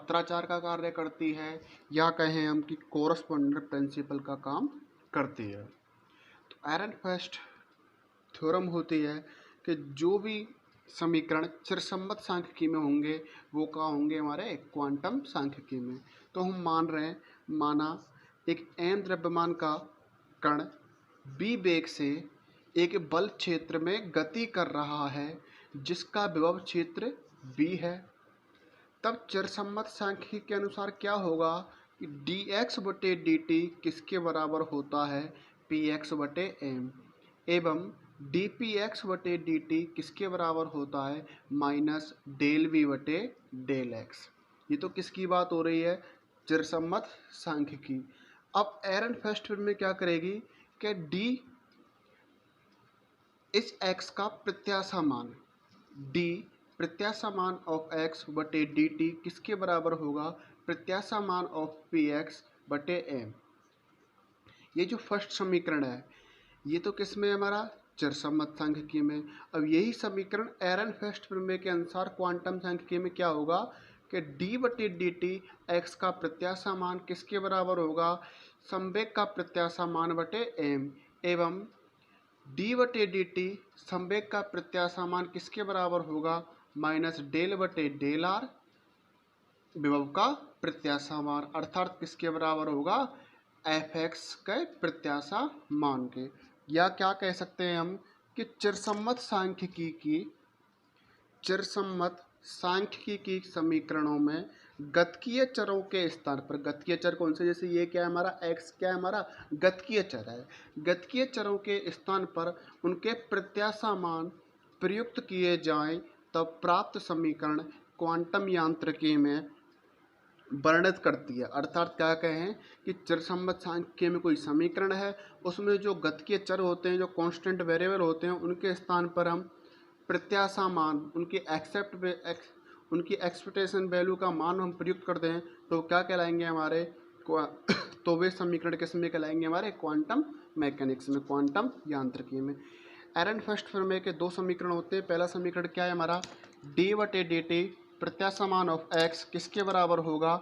पत्राचार का कार्य करती है या कहें हम कि कोरस्पोंडेंट प्रिंसिपल का काम करती है। तो एरनफेस्ट थ्योरम होती है कि जो भी समीकरण चिरसम्मत सांख्यिकी में होंगे वो कहाँ होंगे, हमारे क्वांटम सांख्यिकी में। तो हम मान रहे हैं, माना एक m द्रव्यमान का कण b वेग से एक बल क्षेत्र में गति कर रहा है जिसका विभव क्षेत्र b है। तब चिरसम्मत सांख्यिकी के अनुसार क्या होगा कि dx बटे dt किसके बराबर होता है, px बटे m, एवं dpx बटे dt किसके बराबर होता है, माइनस डेल v बटे डेल x। ये तो किसकी बात हो रही है, चिरसम्मत सांख्यिकी। अब एरनफेस्ट में क्या करेगी कि d इस x का प्रत्याशा मान, d प्रत्याशा मान ऑफ x बटे dt किसके बराबर होगा, प्रत्याशा मान ऑफ px बटे m। ये जो फर्स्ट समीकरण है ये तो किस में हमारा, चिरसम्मत सांख्यिकी में। अब यही समीकरण एरनफेस्ट प्रमेय के अनुसार क्वांटम सांख्यिकी में क्या होगा कि d बटे dt x का प्रत्याशा मान किसके बराबर होगा, संवेग का प्रत्याशा मान बटे m, एवं d बटे dt संवेग का प्रत्याशा मान किसके बराबर होगा, माइनस डेल बटे डेल r विभव का प्रत्याशा मान, अर्थात किसके बराबर होगा, fx के प्रत्याशा मान के। या क्या कह सकते हैं हम कि चिरसम्मत सांख्यिकी की समीकरणों में गतिकीय चरों के स्थान पर, गतिकीय चर कौन से, जैसे ये क्या है हमारा x, क्या है हमारा गतिकीय चर है, गतिकीय चरों के स्थान पर उनके प्रत्याशा मान प्रयुक्त किए जाएं तब प्राप्त समीकरण क्वांटम यांत्रिकी में वर्णित करती है। अर्थात क्या कहें कि चिरसम्मत सांख्यिकी में कोई समीकरण है, उसमें जो गतिकीय चर होते हैं, जो कांस्टेंट वेरिएबल होते हैं, उनके स्थान पर हम प्रत्याशा मान, उनकी एक्सपेक्टेशन वैल्यू का मान हम प्रयुक्त करते हैं तो क्या कहलाएंगे हमारे तो वे समीकरण किस में कहलाएंगे, हमारे क्वांटम मैकेनिक्स में, क्वांटम यांत्रिकी में। एरनफेस्ट प्रमेय के दो समीकरण होते हैं। पहला समीकरण क्या है हमारा, d बटे dt प्रत्याशा मान ऑफ x किसके बराबर होगा,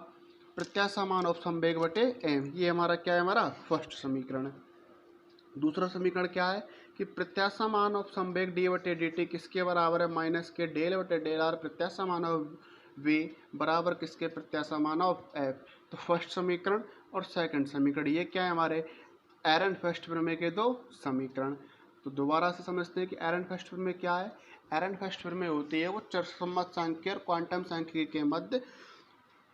प्रत्याशा मान ऑफ संवेग बटे m। ये हमारा क्या है, हमारा फर्स्ट समीकरण। दूसरा समीकरण क्या है कि प्रत्याशा मान ऑफ संवेग d बटे dt किसके बराबर है, माइनस के डेल बटे डेल r प्रत्याशा मान ऑफ v बराबर किसके, प्रत्याशा मान ऑफ f। तो फर्स्ट समीकरण और सेकंड समीकरण ये क्या है, हमारे एरनफेस्ट प्रमेय के दो समीकरण। तो दोबारा से समझते हैं कि एरनफेस्ट प्रमेय क्या है। एरनफेस्ट प्रमेय होती है वो चिरसम्मत सांख्यिकी और क्वांटम सांख्यिकी के मध्य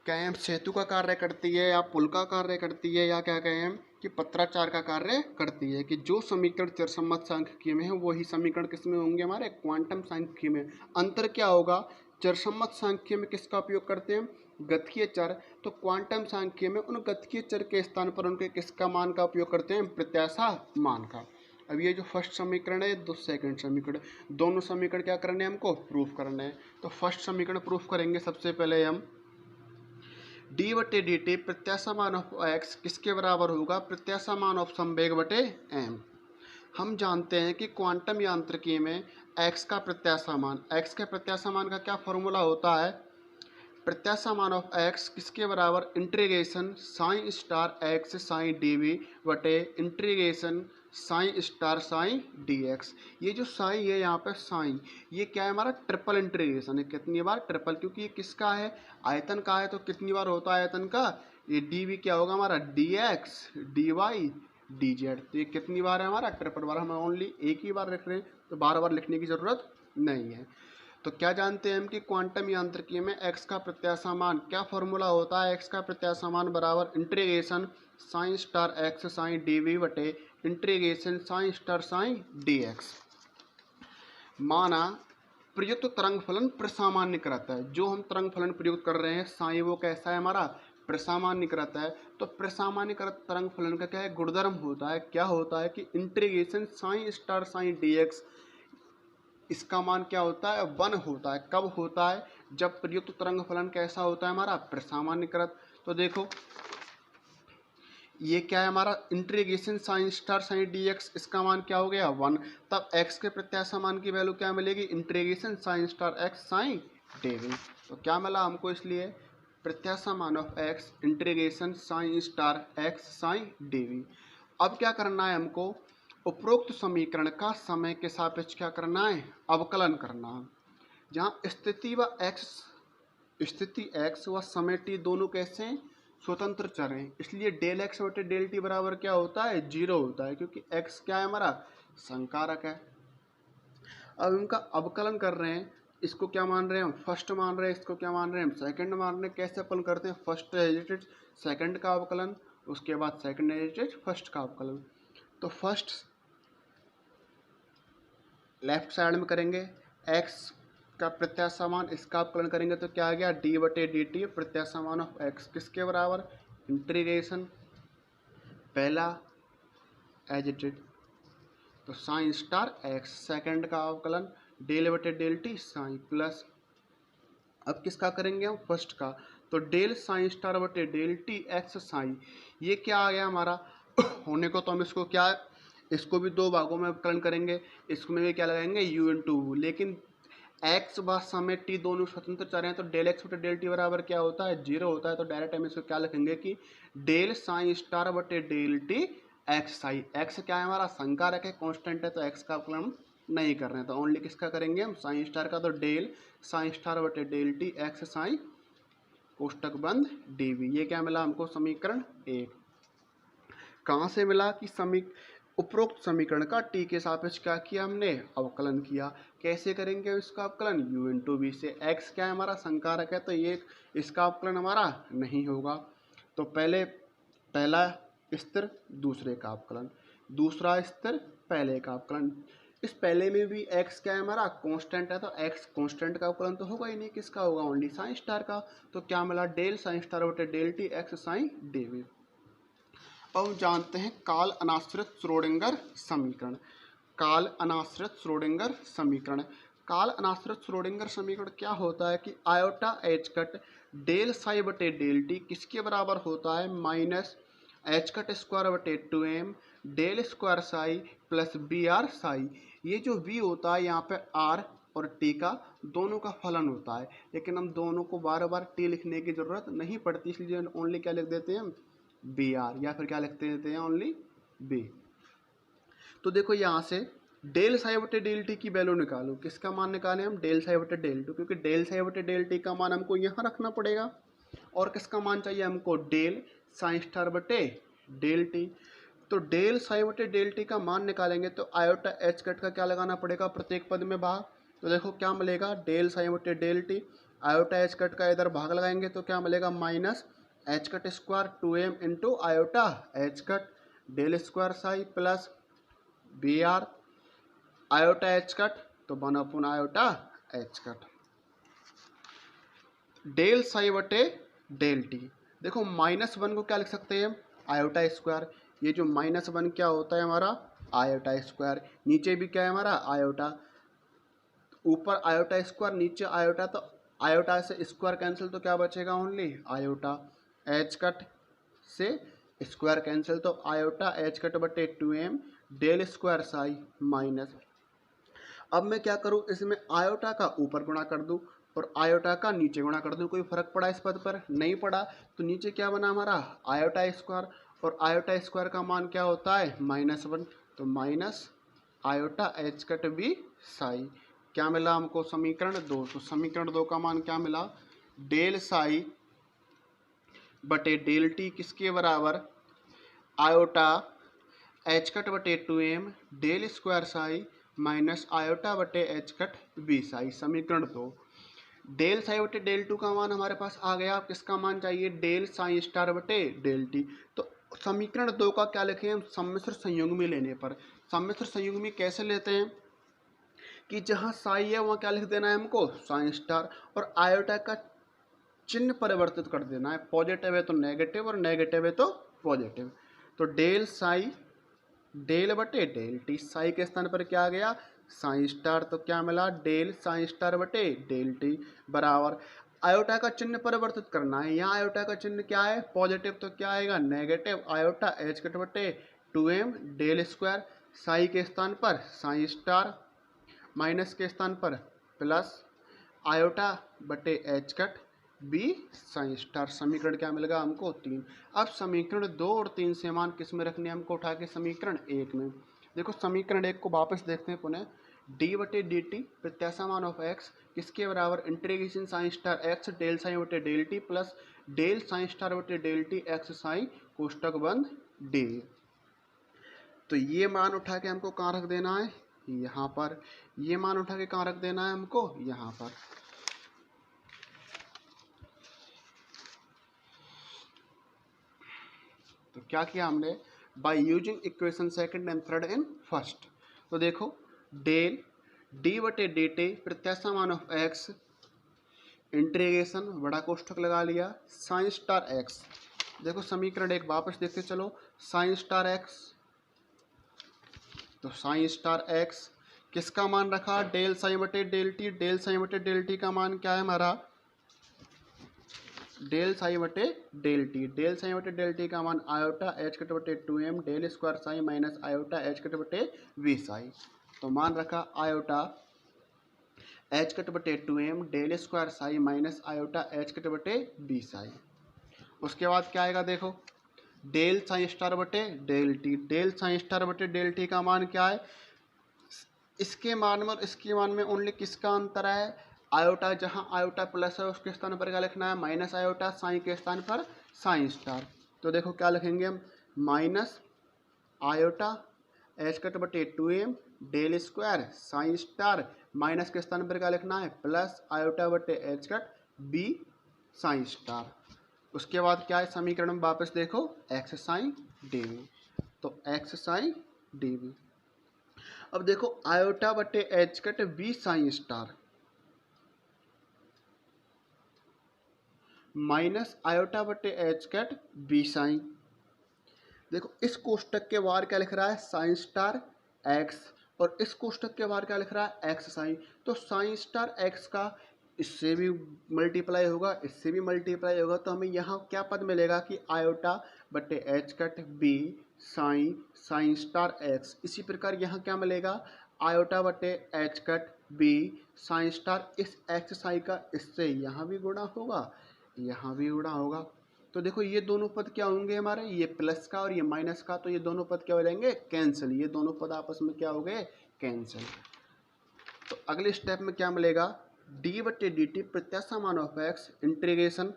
कहें सेतु का कार्य करती है, या पुल का कार्य करती है, या क्या कहें कि पत्राचार का कार्य करती है, कि जो समीकरण चिरसम्मत सांख्यिकी में है वही समीकरण किस में होंगे, हमारे क्वांटम सांख्यिकी में। अंतर क्या होगा, चिरसम्मत सांख्यिकी में किसका उपयोग करते हैं, गतिकीय चर, तो क्वांटम सांख्यिकी में उन गतिकीय चर के स्थान पर उनके किसका मान का उपयोग करते हैं, प्रत्याशा मान का। अब ये जो फर्स्ट समीकरण है, दो सेकंड समीकरण, दोनों समीकरण क्या करने हैं, हमको प्रूफ करने हैं। तो फर्स्ट समीकरण प्रूफ करेंगे सबसे पहले हम, d बटे dt प्रत्याशा मान ऑफ x किसके बराबर होगा, प्रत्याशा मान ऑफ संवेग बटे m। हम जानते हैं कि क्वांटम यांत्रिकी में x का प्रत्याशा मान, x के प्रत्याशा मान का क्या फॉर्मूला होता है, प्रत्याशा मान ऑफ x किसके बराबर, integration psi star x psi dv बटे integration psi star psi dx। ये जो साइन है यहाँ पे साइन, ये क्या है हमारा ट्रिपल इंटीग्रेशन है, कितनी बार, ट्रिपल, क्योंकि ये किसका है, आयतन का है, तो कितनी बार होता है आयतन का, ये dv क्या होगा हमारा dx dy dz। तो ये कितनी बार है हमारा, ट्रिपल बार। हम ओनली एक ही बार लिख रहे हैं तो बार बार लिखने की ज़रूरत नहीं है। तो क्या जानते हैं हम कि क्वांटम यांत्रिकी में x का प्रत्याशा मान क्या फॉर्मूला होता है, x का प्रत्याशा मान बराबर integration psi star x psi dv बटे integration psi star psi dx। माना प्रयुक्त तरंग फलन प्रसामान्यकृत है, जो हम तरंग फलन प्रयुक्त कर रहे हैं साइन वो कैसा है हमारा, प्रसामान्यकृत है। तो प्रसामान्यकृत तरंग फलन का क्या है, गुणधर्म होता है, क्या होता है कि integration psi star psi dx इसका मान क्या होता है, 1 होता है। कब होता है, जब प्रयुक्त तरंग फलन कैसा होता है हमारा, प्रसामान्यकृत। तो देखो ये क्या है हमारा, integration psi star psi dx इसका मान क्या हो गया, 1। तब x के प्रत्याशा मान की वैल्यू क्या मिलेगी, integration psi star x psi dv। तो क्या मिला हमको, इसलिए प्रत्याशा मान of x integration psi star x psi d v. अब क्या करना है हमको, उपरोक्त समीकरण का समय के सापेक्ष क्या करना है, अवकलन करना है। जहाँ स्थिति x व समय t दोनों कैसे हैं, स्वतंत्र चर हैं, इसलिए डेल एक्स बटे डेल टी बराबर क्या होता है, 0 होता है, क्योंकि x क्या है हमारा, संकारक है। अब इनका अवकलन कर रहे हैं, इसको क्या मान रहे हैं हम, फर्स्ट मान रहे हैं, इसको क्या मान रहे हैं हम, सेकंड मान रहे हैं। कैसे अवकलन करते हैं, फर्स्ट एजिटेड सेकंड का अवकलन, उसके बाद सेकंड एजिटेड फर्स्ट का अवकलन। तो फर्स्ट लेफ्ट साइड में करेंगे, x का प्रत्याशा मान, इसका अवकलन करेंगे तो क्या आ गया, डी बटे डी टी प्रत्याशा मान ऑफ x किसके बराबर, इंटीग्रेशन पहला एजिटेड तो साइन स्टार x, सेकंड का अवकलन डेल बटे डेल टी साइन प्लस, अब किसका करेंगे हम, फर्स्ट का, तो डेल साइन स्टार बटे डेल टी एक्स साइन, ये क्या आ गया हमारा होने को, तो हम इसको क्या, इसको भी दो भागों में अवकलन करेंगे, इसमें भी क्या लगाएंगे u इंटू, लेकिन x व समय t दोनों स्वतंत्र चर हैं, तो डेल एक्स बटे डेल टी बराबर क्या होता है, 0 होता है। तो डायरेक्ट हम इसको क्या लिखेंगे कि डेल साइन स्टार बटे del t x psi, x क्या है हमारा, संकारक है, कांस्टेंट है, तो x का अवकलन नहीं कर रहे हैं, तो ओनली किसका करेंगे हम, साइन स्टार का, तो डेल साइन स्टार बटे डेल टी एक्स साइन कोष्टक बंद dv। ये क्या मिला हमको, समीकरण 1। कहाँ से मिला कि उपरोक्त समीकरण का t के सापेक्ष क्या किया हमने, अवकलन किया। कैसे करेंगे इसका अवकलन, u इंटू वी से, x क्या है हमारा, संकारक है, तो ये इसका अवकलन हमारा नहीं होगा। तो पहला स्थिर दूसरे का अवकलन, दूसरा स्थिर पहले का अवकलन। इस पहले में भी x क्या है हमारा, कांस्टेंट है, तो x कांस्टेंट का अवकलन तो होगा ही नहीं, किसका होगा, ओनली साइन स्टार का। तो क्या मिला, डेल साइन स्टार बटे del t x psi d v. अब हम जानते हैं काल अनाश्रित श्रोडिंगर समीकरण। काल अनाश्रित श्रोडिंगर समीकरण, काल अनाश्रित श्रोडिंगर समीकरण क्या होता है कि iota h cut del psi बटे डेल टी किसके बराबर होता है, माइनस एच कट स्क्वायर बटे 2m del square psi plus V r psi. ये जो v होता है यहाँ पे r और t का दोनों का फलन होता है, लेकिन हम दोनों को बार बार t लिखने की जरूरत नहीं पड़ती, इसलिए ओनली क्या लिख देते हैं हम, बी आर, या फिर क्या लिखते देते हैं, ओनली बी। तो देखो यहाँ से डेल साई बटे डेल टी की वैल्यू निकालो, किसका मान निकालें हम, डेल साई बटे डेल टी, क्योंकि डेल साई बटे डेल टी का मान हमको यहाँ रखना पड़ेगा, और किसका मान चाहिए हमको, डेल साइन स्टार बटे डेल टी। तो डेल साई बटे डेल टी का मान निकालेंगे तो आयोटा एच कट का क्या लगाना पड़ेगा, प्रत्येक पद में भाग। तो देखो क्या मिलेगा, डेल साई बटे del t, iota h cut का इधर भाग लगाएंगे तो क्या मिलेगा, minus h cut square 2m into iota h cut del square psi plus V r iota h cut, तो 1 iota h cut del psi बटे डेल टी। देखो -1 को क्या लिख सकते हैं, आयोटा स्क्वायर, ये जो -1 क्या होता है हमारा, आयोटा स्क्वायर, नीचे भी क्या है हमारा, आयोटा, ऊपर आयोटा स्क्वायर नीचे आयोटा, तो आयोटा से स्क्वायर कैंसिल तो क्या बचेगा, ओनली आयोटा, एच कट से स्क्वायर कैंसिल, तो आयोटा एच कट बटे 2m del square psi minus, अब मैं क्या करूं, इसमें आयोटा का ऊपर गुणा कर दूं और आयोटा का नीचे गुणा कर दूं, कोई फर्क पड़ा इस पद पर, नहीं पड़ा। तो नीचे क्या बना हमारा, आयोटा स्क्वायर, और आयोटा स्क्वायर का मान क्या होता है, -1, तो minus iota h cut V psi. क्या मिला हमको, समीकरण 2। तो समीकरण 2 का मान क्या मिला, डेल साई बटे डेल टी किसके बराबर, आयोटा एच कट बटे 2m del square psi minus iota बटे एच कट बी साई। समीकरण 2, डेल साई बटे डेल टू का मान हमारे पास आ गया, किसका मान चाहिए, डेल साई स्टार बटे डेल टी। तो समीकरण 2 का क्या लिखें हम, सम्मिश्र संयुग्मी लेने पर। सम्मिश्र संयुग्मी कैसे लेते हैं कि जहाँ साई है वहाँ क्या लिख देना है हमको, साइन स्टार, और आयोटा का चिन्ह परिवर्तित कर देना है, पॉजिटिव है तो नेगेटिव और नेगेटिव है तो पॉजिटिव। तो डेल साई डेल बटे डेल टी, साई के स्थान पर क्या आ गया, साइन स्टार, तो क्या मिला, डेल साइन स्टार बटे डेल टी बराबर, आयोटा का चिन्ह परिवर्तित करना है, यहाँ आयोटा का चिन्ह क्या है, पॉजिटिव, तो क्या आएगा, नेगेटिव, आयोटा एच कट बटे 2m डेल स्क्वायर, साई के स्थान पर साइन स्टार, माइनस के स्थान पर प्लस आयोटा बटे h cut V psi star. समीकरण क्या मिलेगा हमको 3। अब समीकरण 2 और 3 से मान किस में रखने हमको उठा के समीकरण 1 में। देखो समीकरण 1 को वापस देखते हैं पुनः। डी बटे डी टी प्रत्याशा मान ऑफ एक्स किसके बराबर integration psi star x del psi बटे del t plus del psi star बटे डेल टी एक्स साइन कोष्टक बंद डी। तो ये मान उठा के हमको कहाँ रख देना है, यहाँ पर। ये मान उठा के कहाँ रख देना है हमको, यहाँ पर। तो क्या किया हमने, by using equation second and third in first. तो देखो डेल डी बटे डी टी प्रत्याशा मान ऑफ एक्स इंटीग्रेशन बड़ा कोष्ठक लगा लिया साइन स्टार एक्स। देखो समीकरण 1 वापस देखते चलो। साइन स्टार एक्स, तो साइन स्टार एक्स किसका मान रखा, डेल साइन बटे डेल टी। डेल साइन बटे डेल टी का मान क्या है हमारा, डेल साइन बटे डेल टी। डेल साइन बटे डेल टी का मान आयोटा एच कट बटे 2m del square psi minus iota h cut बटे वी साइन। तो मान रखा आयोटा एच कट बटे 2m del square psi minus iota h cut बटे बी साइन। उसके बाद क्या आएगा देखो, डेल साइन स्टार बटे del t. Del psi star बटे डेल टी का मान क्या है, इसके मान में और इसके मान में ओनली किसका अंतर है, आयोटा। जहाँ आयोटा प्लस है उसके स्थान पर क्या लिखना है, माइनस आयोटा। साइन के स्थान पर साइन स्टार। तो देखो क्या लिखेंगे हम, माइनस आयोटा एच कट बटे 2m del square psi star, minus के स्थान पर क्या लिखना है, प्लस आयोटा बटे h cut V psi star. उसके बाद क्या है समीकरण में वापस देखो, एक्स साइन डी वी। तो एक्स साइन डी वी। अब देखो आयोटा बटे h cut V psi star minus iota बटे एच कट बी साइन। देखो इस कोष्टक के बाहर क्या लिख रहा है, साइन स्टार एक्स, और इस कोष्टक के बाहर क्या लिख रहा है, एक्स साइन। तो साइन स्टार एक्स का इससे भी मल्टीप्लाई होगा, इससे भी मल्टीप्लाई होगा। तो हमें यहाँ क्या पद मिलेगा कि आयोटा बटे h cut V psi psi star x. इसी प्रकार यहाँ क्या मिलेगा, आयोटा बटे h cut V psi star. इस एक्स साइन का इससे यहाँ भी गुणा होगा, यहाँ भी गुणा होगा। तो देखो ये दोनों पद क्या होंगे हमारे, ये प्लस का और ये माइनस का। तो ये दोनों पद क्या हो जाएंगे, कैंसिल। ये दोनों पद आपस में क्या हो गए, कैंसिल। तो अगले स्टेप में क्या मिलेगा, डी बटे डी टी प्रत्याशा मान ऑफ एक्स इंटीग्रेशन।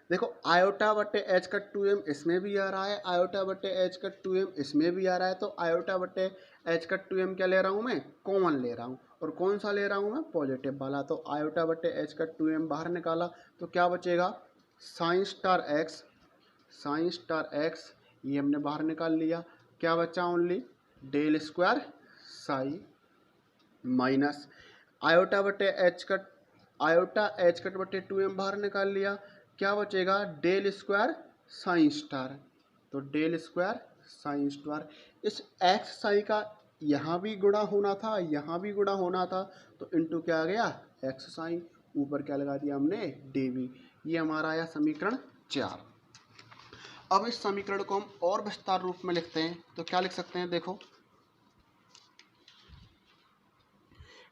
देखो आयोटा बटे एच का 2m इसमें भी आ रहा है, आयोटा बटे एच का 2m इसमें भी आ रहा है। तो आयोटा बटे एच का 2m क्या ले रहा हूँ मैं, कॉमन ले रहा हूँ। और कौन सा ले रहा हूँ मैं, पॉजिटिव वाला। तो आयोटा बटे एच का 2m बाहर निकाला तो क्या बचेगा, psi star x. Psi star x ये हमने बाहर निकाल लिया। क्या बचा only, del square psi minus iota बटे h cut, iota h cut बटे 2m बाहर निकाल लिया। क्या बचेगा, डेल स्क्वायर साइन स्टार। तो डेल स्क्वायर साइन स्टार। इस एक्स साइन का यहाँ भी गुणा होना था, यहाँ भी गुणा होना था। तो इंटू क्या आ गया, एक्स साइन। ऊपर क्या लगा दिया हमने, डी वी। ये हमारा आया समीकरण 4। अब इस समीकरण को हम और विस्तार रूप में लिखते हैं। तो क्या लिख सकते हैं, देखो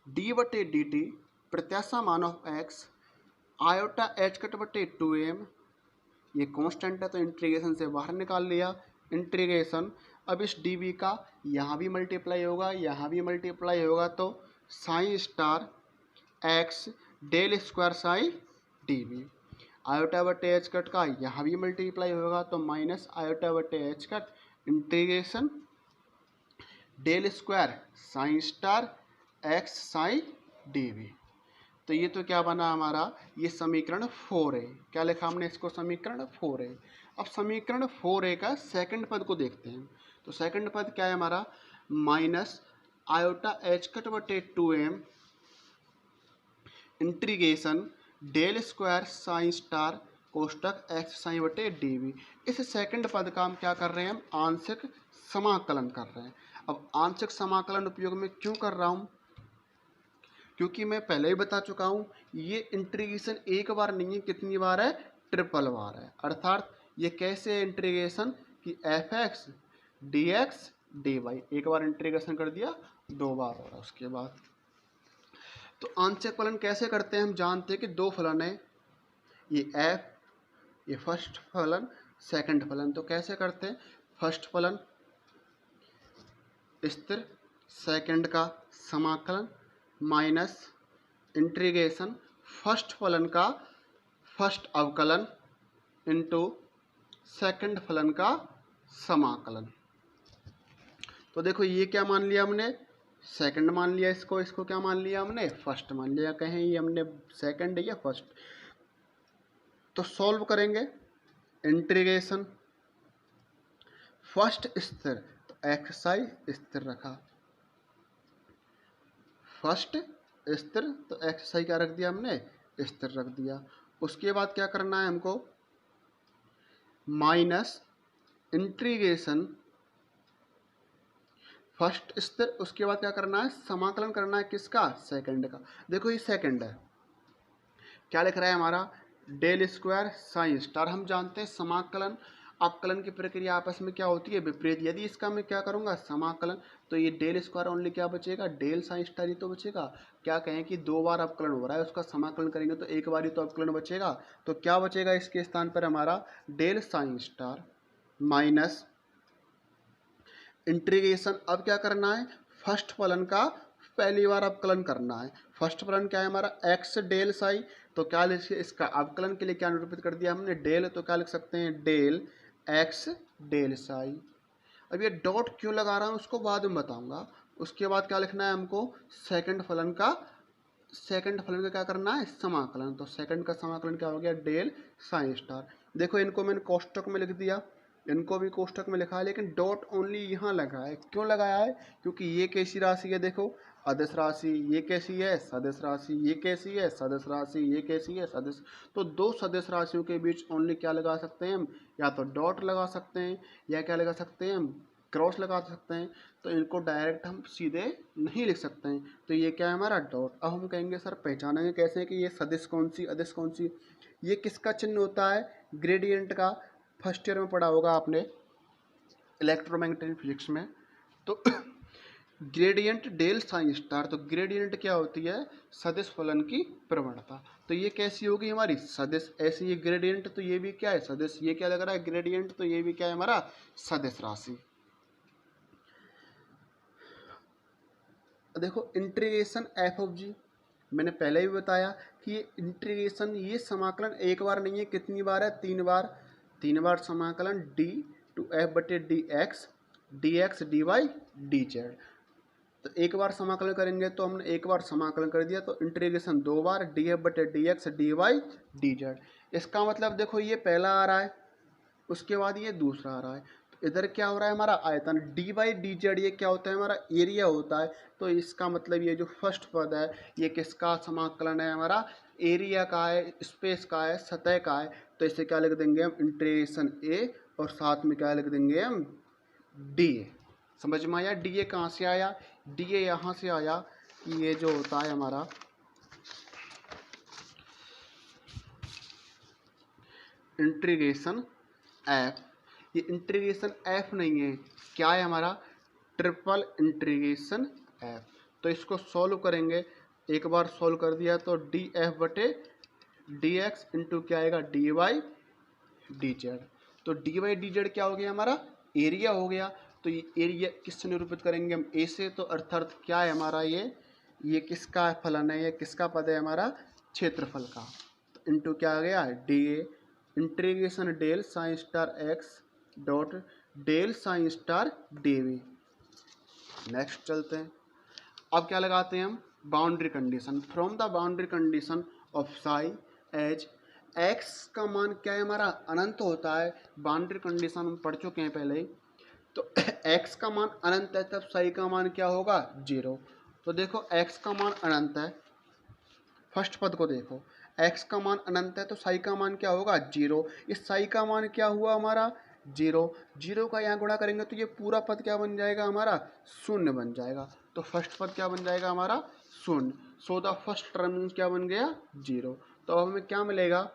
डी बटे डी टी प्रत्याशा मान of x iota h cut बटे 2m, ये कांस्टेंट है तो इंटीग्रेशन से बाहर निकाल लिया। इंटीग्रेशन अब इस डी बी का यहाँ भी मल्टीप्लाई होगा, यहाँ भी मल्टीप्लाई होगा। तो psi star x del square psi d v. Iota बटे एच कट का यहाँ भी मल्टीप्लाई होगा तो माइनस आयोटा बटे h cut integration del square psi star x psi d v. तो ये तो क्या बना हमारा, ये समीकरण 4 है। क्या लिखा हमने इसको, समीकरण 4 है। अब समीकरण 4 का सेकंड पद को देखते हैं। तो सेकंड पद क्या है हमारा, माइनस आयोटा एच कट बटे 2m integration del square psi star कोष्टक एक्स साइन बटे डी वी। इस सेकंड पद का हम क्या कर रहे हैं, हम आंशिक समाकलन कर रहे हैं। अब आंशिक समाकलन उपयोग में क्यों कर रहा हूँ, क्योंकि मैं पहले ही बता चुका हूँ ये इंटीग्रेशन एक बार नहीं है, कितनी बार है, ट्रिपल बार है। अर्थात ये कैसे इंटीग्रेशन कि f x d x d y, एक बार इंटीग्रेशन कर दिया, 2 बार हो रहा। उसके बाद तो आंशिक फलन कैसे करते हैं, हम जानते हैं कि 2 फलन है, ये एफ, ये फर्स्ट फलन, सेकंड फलन। तो कैसे करते हैं, फर्स्ट फलन स्थिर, सेकंड का समाकलन माइनस इंटीग्रेशन फर्स्ट फलन का फर्स्ट अवकलन इनटू सेकंड फलन का समाकलन। तो देखो ये क्या मान लिया हमने, सेकंड मान लिया, इसको क्या मान लिया हमने, फर्स्ट मान लिया। कहें ये हमने सेकंड या फर्स्ट। तो सॉल्व करेंगे, इंटीग्रेशन फर्स्ट स्थिर तो एक्स आई स्थिर रखा, फर्स्ट स्थिर तो एक्स आई क्या रख दिया हमने, स्थिर रख दिया। उसके बाद क्या करना है हमको, माइनस इंटीग्रेशन फर्स्ट स्थिर, उसके बाद क्या करना है, समाकलन करना है किसका, सेकंड का। देखो ये सेकंड है, क्या लिख रहा है हमारा, डेल स्क्वायर साइन स्टार। हम जानते हैं समाकलन अवकलन की प्रक्रिया आपस में क्या होती है, विपरीत। यदि इसका मैं क्या करूंगा, समाकलन, तो ये डेल स्क्वायर ओनली क्या बचेगा, डेल साइन स्टार ही तो बचेगा। क्या कहें कि 2 बार अवकलन हो रहा है, उसका समाकलन करेंगे तो एक बार ही तो अवकलन बचेगा। तो क्या बचेगा इसके स्थान पर हमारा, del psi star minus integration. अब क्या करना है, फर्स्ट फलन का पहली बार अवकलन करना है। फर्स्ट फलन क्या है हमारा, एक्स डेल साई। तो क्या लिखिए, इसका अवकलन के लिए क्या निरूपित कर दिया हमने, डेल। तो क्या लिख सकते हैं, डेल एक्स डेल साई। अब ये डॉट क्यों लगा रहा हूँ उसको बाद में बताऊंगा। उसके बाद क्या लिखना है हमको, सेकंड फलन का क्या करना है, समाकलन। तो सेकंड का समाकलन क्या हो गया, डेल साइन स्टार। देखो इनको मैंने कोष्टक में लिख दिया, इनको भी कोष्टक में लिखा है, लेकिन डॉट ओनली यहाँ लगा है। क्यों लगाया है, क्योंकि ये कैसी राशि है, देखो अदिश राशि, ये कैसी है, सदिश राशि, ये कैसी है, सदिश राशि, ये कैसी है, सदिश। तो दो सदिश राशियों के बीच ओनली क्या लगा सकते हैं हम, या तो डॉट लगा सकते हैं, या क्या लगा सकते हैं हम, क्रॉस लगा सकते हैं। तो इनको डायरेक्ट हम सीधे नहीं लिख सकते हैं। तो ये क्या है हमारा, डॉट। अब हम कहेंगे सर पहचानेंगे कैसे कि ये सदिश कौन सी, अदिश कौन सी। ये किसका चिन्ह होता है, ग्रेडियंट का। फर्स्ट ईयर में पढ़ा होगा आपने इलेक्ट्रोमैग्नेटिक फिजिक्स में। तो ग्रेडियंट डेल साइन स्टार। तो ग्रेडियंट क्या होती है, सदिश फलन की प्रवणता। तो ये कैसी होगी हमारी, सदिश। ऐसे ये ग्रेडियंट, तो ये भी क्या है, सदिश। ये क्या लग रहा है, ग्रेडियंट, तो ये भी क्या है हमारा, सदिश राशि। देखो इंटीग्रेशन एफ ऑफ जी, मैंने पहले भी बताया कि ये इंटीग्रेशन, ये समाकलन एक बार नहीं है, कितनी बार है, 3 बार। 3 बार समाकलन डी टू एफ बटे d x d y d z. तो एक बार समाकलन करेंगे तो हमने एक बार समाकलन कर दिया, तो इंटीग्रेशन 2 बार डी एफ बटे d x d y d z. इसका मतलब देखो ये पहला आ रहा है, उसके बाद ये दूसरा आ रहा है। तो इधर क्या हो रहा है हमारा, आयतन डी बाई डी जेड, ये क्या होता है हमारा, एरिया होता है। तो इसका मतलब ये जो फर्स्ट पद है, ये किसका समाकलन है हमारा, एरिया का है, स्पेस का है, सतह का है। तो इसे क्या लिख देंगे हम, इंटीग्रेशन ए, और साथ में क्या लिख देंगे हम, डी ए। समझ में आया, डी ए कहाँ से आया, डी ए यहाँ से आया कि ये जो होता है हमारा इंटीग्रेशन एफ। ये इंटीग्रेशन एफ नहीं है, क्या है हमारा, ट्रिपल इंटीग्रेशन एफ। तो इसको सॉल्व करेंगे, एक बार सॉल्व कर दिया तो डी एफ बटे डी एक्स इंटू क्या आएगा, डी वाई डी जेड। तो डी वाई डी जेड क्या हो गया हमारा, एरिया हो गया। तो ये एरिया किससे निरूपित करेंगे हम, ए से। तो अर्थात क्या है हमारा, ये किसका फलन है, ये किसका पद है हमारा, क्षेत्रफल का। तो इंटू क्या आ गया, d a integration del psi star x dot del psi star d v. Next चलते हैं, अब क्या लगाते हैं हम, boundary condition. From the boundary condition of psi as x का मान क्या है हमारा, अनंत होता है। बाउंड्री कंडीशन हम पढ़ चुके हैं पहले ही। तो x का मान अनंत है, तब साई का मान क्या होगा, 0। तो देखो x का मान अनंत है, फर्स्ट पद को देखो, x का मान अनंत है तो साई का मान क्या होगा, 0। इस साई का मान क्या हुआ हमारा, 0। 0 का यहाँ गुणा करेंगे तो ये पूरा पद क्या बन जाएगा हमारा, 0 बन जाएगा। तो फर्स्ट पद क्या बन जाएगा हमारा, 0। सो द फर्स्ट टर्म क्या बन गया, 0। तो अब हमें क्या मिलेगा,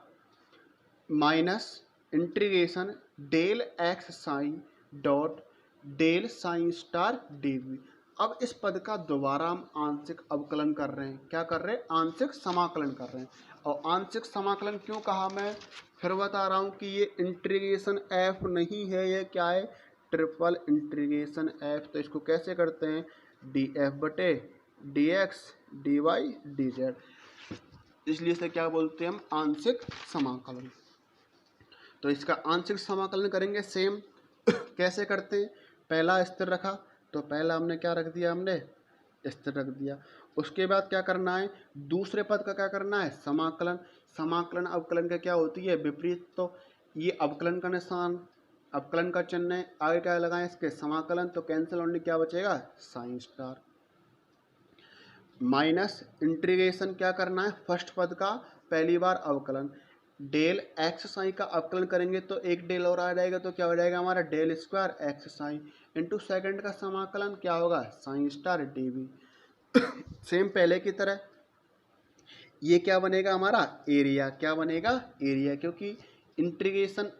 minus integration del x psi dot del psi star d v. अब इस पद का दोबारा हम आंशिक अवकलन कर रहे हैं। क्या कर रहे हैं? आंशिक समाकलन कर रहे हैं। और आंशिक समाकलन क्यों कहा मैं? फिर बता रहा हूँ कि ये इंटीग्रेशन एफ नहीं है, ये क्या है? Triple integration f. तो इसको कैसे करते हैं? डी एफ बटे d x d y d z, इसलिए इसे क्या बोलते हैं हम? आंशिक समाकलन। तो इसका आंशिक समाकलन करेंगे सेम। कैसे करते हैं? पहला स्थिर रखा, तो पहला हमने क्या रख दिया? हमने स्थिर रख दिया। उसके बाद क्या करना है? दूसरे पद का क्या करना है? समाकलन। समाकलन अवकलन का क्या होती है? विपरीत। तो ये अवकलन का निशान, अवकलन का चिन्ह है, आगे क्या लगाएं? इसके समाकलन। तो कैंसिल होने क्या बचेगा? Psi star. माइनस इंटीग्रेशन क्या करना है? फर्स्ट पद का पहली बार अवकलन। डेल एक्स साइन का अवकलन करेंगे तो एक डेल और आ जाएगा, तो क्या हो जाएगा हमारा? Del square x psi into second का समाकलन क्या होगा? Psi star d v. Same पहले की तरह ये क्या बनेगा हमारा? एरिया। क्या बनेगा? एरिया, क्योंकि इंटीग्रेशन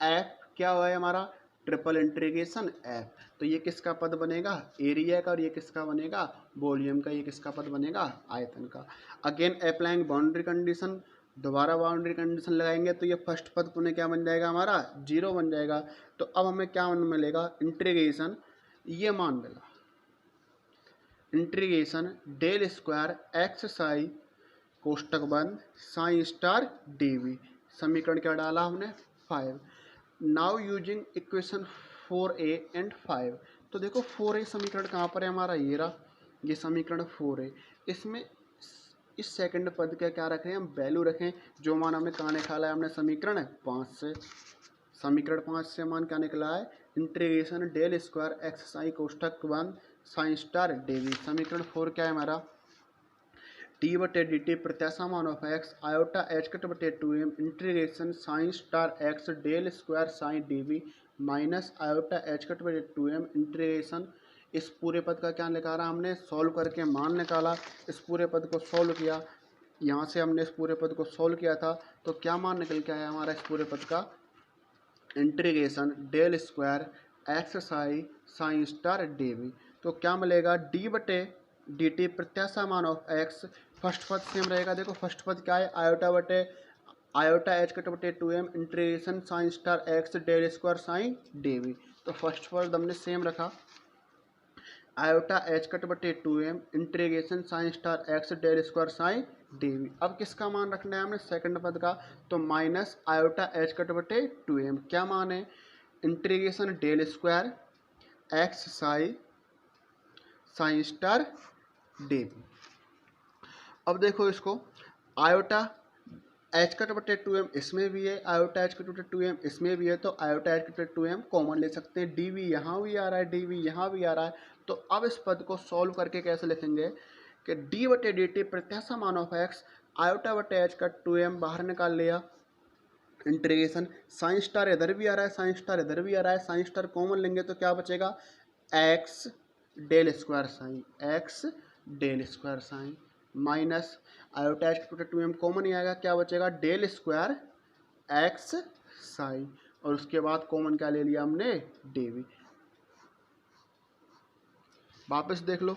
एफ क्या हुआ है हमारा? Triple integration f. तो ये किसका पद बनेगा? एरिया का। और ये किसका बनेगा? वॉल्यूम का। ये किसका पद बनेगा? आयतन का। अगेन अप्लाइंग बाउंड्री कंडीशन, दोबारा बाउंड्री कंडीशन लगाएंगे तो ये फर्स्ट पद पुनः क्या बन जाएगा हमारा? जीरो बन जाएगा। तो अब हमें क्या मिलेगा? इंटीग्रेशन, ये मान मिला, integration del square x psi कोष्टक बंद साइन स्टार डी वी। समीकरण क्या डाला हमने? 5। Now using equation 4a and 5। तो देखो 4a समीकरण कहाँ पर है हमारा? ये रहा, ये समीकरण 4a। इसमें इस सेकंड पद का क्या रखें हम? वैल्यू रखें। जो मान हमने कहाँ निकाला है? हमने समीकरण 5 से। समीकरण 5 से मान क्या निकला है? Integration del square x psi कोष्टक बंद साइन स्टार डी वी। समीकरण 4 क्या है हमारा? डी बटे डी टी प्रत्याशा मान of x iota h cut बटे 2m integration psi star x del square psi d v minus iota h cut बटे 2m इंटीग्रेशन। इस पूरे पद का क्या निकाला हमने? सॉल्व करके मान निकाला। इस पूरे पद को सॉल्व किया, यहाँ से हमने इस पूरे पद को सॉल्व किया था, तो क्या मान निकल के आया हमारा इस पूरे पद का? Integration del square x psi psi star d v. तो क्या मिलेगा? डी बटे डी टी प्रत्याशा मान ऑफ एक्स। फर्स्ट पद सेम रहेगा। देखो फर्स्ट पद क्या है? आयोटा बटे आयोटा एच कट बटे 2m integration psi star x del square psi d v. तो फर्स्ट पद हमने सेम रखा, आयोटा एच कट बटे 2m integration psi star x del square psi d v. अब किसका मान रखना है हमने? सेकंड पद का। तो माइनस आयोटा एच कट बटे 2m क्या मान है? Integration del square x psi psi star d v. अब देखो इसको, आयोटा एच कट बटे 2m इसमें भी है, आयोटा एच कट बटे 2m इसमें भी है, तो आयोटा एच कट बटे 2m कॉमन ले सकते हैं। डी वी यहाँ भी आ रहा है, डी वी यहाँ भी आ रहा है। तो अब इस पद को सॉल्व करके कैसे लिखेंगे कि डी बटे डी टी प्रत्याशा मान ऑफ एक्स आयोटा बटे एच कट 2m बाहर निकाल लिया, इंटीग्रेशन साइन स्टार इधर भी आ रहा है, साइन स्टार इधर भी आ रहा है, साइन स्टार कॉमन लेंगे तो क्या बचेगा? X del square psi, x del square psi minus iota h बटे 2m कॉमन ही आएगा, क्या बचेगा? Del square x psi. और उसके बाद कॉमन क्या ले लिया हमने? D v. वापस देख लो,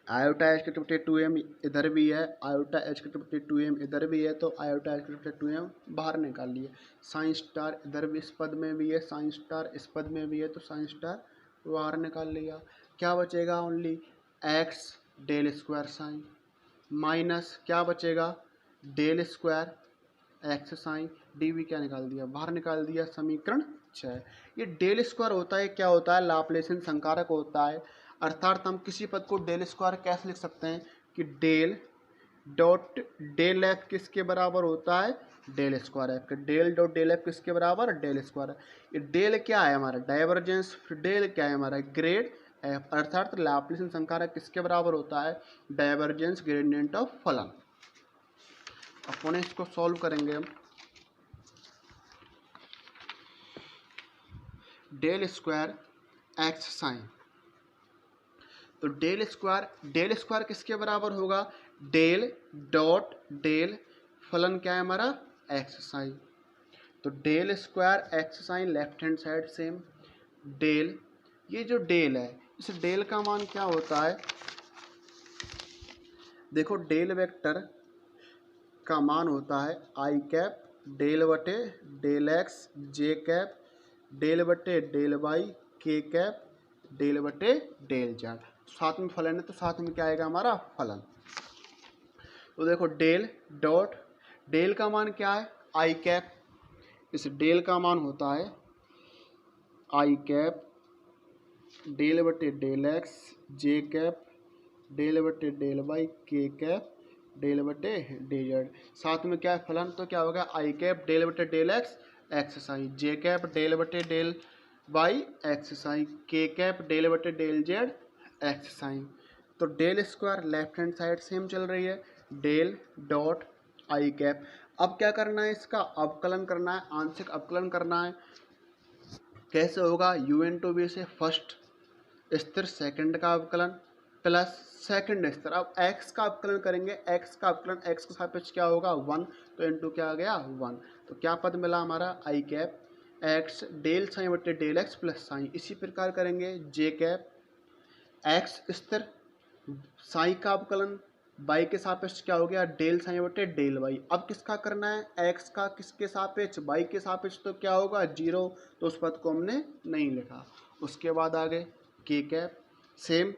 आयोटा एच बटे 2m इधर भी है, आयोटा एच बटे 2m इधर भी है, तो आयोटा एच बटे 2m बाहर निकाल लिए। साइन स्टार इधर भी इस पद में भी है, साइन स्टार इस पद में भी है, तो साइन स्टार बाहर निकाल लिया। क्या बचेगा? Only x del square psi minus क्या बचेगा? Del square x psi d v क्या निकाल दिया? बाहर निकाल दिया। समीकरण 6। ये डेल स्क्वायर होता है, क्या होता है? लाप्लासियन संकारक होता है। अर्थात हम किसी पद को डेल स्क्वायर कैसे लिख सकते हैं कि डेल डॉट डेल एफ किसके बराबर होता है? Del square f. Del dot del f किसके बराबर? Del square. ये डेल क्या है हमारा? डाइवर्जेंस। डेल क्या है हमारा? Grade F. अर्थात लाप्लासियन संकारक किसके बराबर होता है? डाइवर्जेंस ग्रेडियंट ऑफ फलन। अपन इसको सॉल्व करेंगे हम। डेल स्क्वायर एक्स साइन, तो डेल स्क्वायर किसके बराबर होगा? डेल डॉट डेल फलन क्या है हमारा? X psi. तो del square x psi left hand side same, del ये जो डेल है इस डेल का मान क्या होता है, देखो डेल वेक्टर का मान होता है आई कैप डेल बटे del x j cap del बटे del y k cap del बटे डेल जेड। साथ में फलन है तो साथ में क्या आएगा हमारा फलन। तो देखो डेल डॉट डेल का मान क्या है आई कैप, इस डेल का मान होता है आई कैप डेल बटे del x j cap del बटे del y k cap del बटे डी जेड। साथ में क्या है फलन, तो क्या होगा आई कैप डेल बटे del x x psi j cap del बटे del y x psi k cap del बटे डेल जेड एक्स साई। तो del square left hand side same चल रही है, डेल डॉट आई कैप। अब क्या करना है, इसका अवकलन करना है, आंशिक अवकलन करना है। कैसे होगा, यू एन टू बी से फर्स्ट स्थिर सेकंड का अवकलन प्लस सेकंड स्थिर। अब x का अवकलन करेंगे, x का अवकलन x के सापेक्ष क्या होगा 1, तो इनटू क्या आ गया 1। तो क्या पद मिला हमारा आई कैप x डेल साइन बटे डेल एक्स प्लस साइन। इसी प्रकार करेंगे जे कैप x स्थिर साई का अवकलन y के सापेक्ष क्या हो गया डेल साइन बटे डेल वाई। अब किसका करना है x का किसके सापेक्ष y के सापेक्ष, तो क्या होगा 0, तो उस पद को हमने नहीं लिखा। उसके बाद आगे के कैप सेम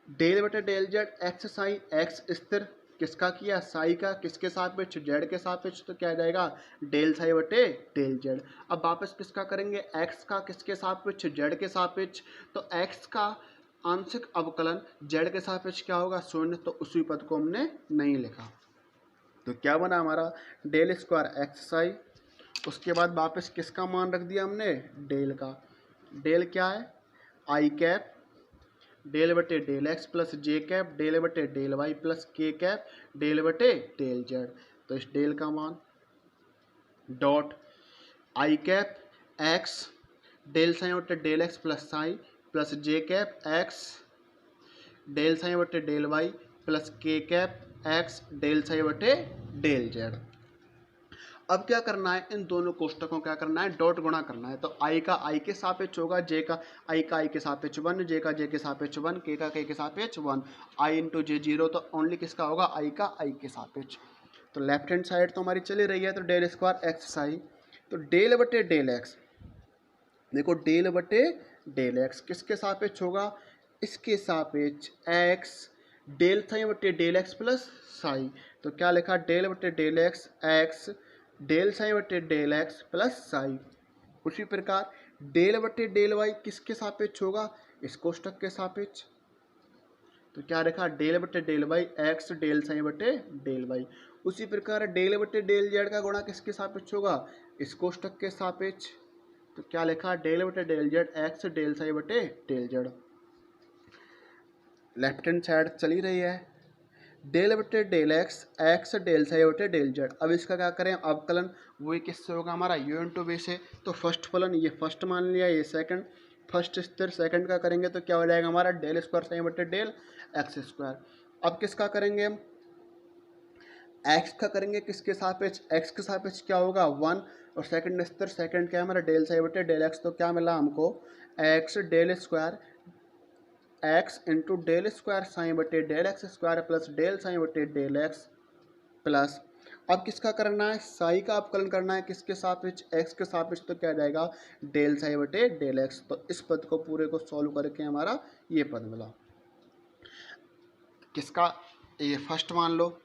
डेल बटे del z x psi x स्थिर किसका किया साई का किसके सापेक्ष जेड के सापेक्ष, तो क्या आ जाएगा डेल साई बटे डेल जेड। अब वापस किसका करेंगे एक्स का किसके सापेक्ष जेड के सापेक्ष, तो एक्स का आंशिक अवकलन जेड के सापेक्ष क्या होगा 0, तो उसी पद को हमने नहीं लिखा। तो क्या बना हमारा डेल स्क्वायर एक्स साई। उसके बाद वापस किसका मान रख दिया हमने डेल का, डेल क्या है आई कैप डेल बटे del x plus j cap del बटे del y plus k cap del बटे डेल जेड। तो इस डेल का मान dot i cap x del psi बटे del x plus psi plus j cap x del psi बटे del y plus k cap x del psi बटे del z. अब क्या करना है, इन दोनों कोष्टकों क्या करना है डॉट गुणा करना है। तो आई का आई के सापेक्ष होगा, जे का आई के सापेक्ष 1, जे का जे के सापेक्ष 1, के का के सापेक्ष 1, आई इंटू जे 0, तो ओनली किसका होगा आई का आई के सापेक्ष। तो लेफ्ट हैंड साइड तो हमारी चली रही है, तो डेल स्क्वायर एक्स आई, तो डेल बटे डेल एक्स, देखो डेल बटे डेल एक्स किसके सापेक्ष होगा इसके सापेक्ष एक्स डेल साई बटे डेल एक्स प्लस साई। तो क्या लिखा डेल बटे del x x del psi बटे डेल एक्स प्लस साई। उसी प्रकार डेल बटे डेल वाई किसके सापेक्ष होगा इस कोष्टक के सापेक्ष, तो क्या लिखा डेल बटे del y x del psi बटे डेल वाई। उसी प्रकार डेल बटे डेल जेड का गुणा किसके सापेक्ष होगा इस कोष्टक के सापेक्ष, तो क्या लिखा डेल बटे del z x del psi बटे del z. Left hand side चली रही है, डेल बटे डेल एक्स डेल साई बटे डेल जेड। अब इसका क्या करें अवकलन, वही किससे होगा हमारा यू एन टू बी से। तो फर्स्ट फलन ये फर्स्ट मान लिया, ये सेकंड, फर्स्ट स्थिर सेकंड का करेंगे तो क्या हो जाएगा हमारा डेल स्क्वायर साई बटे डेल एक्स स्क्वायर। अब किसका करेंगे हम एक्स का करेंगे किसके सापेक्ष एक्स के सापेक्ष क्या होगा 1, और सेकंड स्थिर सेकंड क्या है हमारा डेल साई बटे डेल एक्स। तो क्या मिला हमको x del square x into del square psi बटे del x square plus del psi बटे डेल एक्स प्लस। अब किसका करना है साई का अवकलन करना है किसके सापेक्ष एक्स के सापेक्ष, तो क्या जाएगा डेल साई बटे डेल एक्स। तो इस पद को पूरे को सॉल्व करके हमारा ये पद मिला, किसका ये फर्स्ट मान लो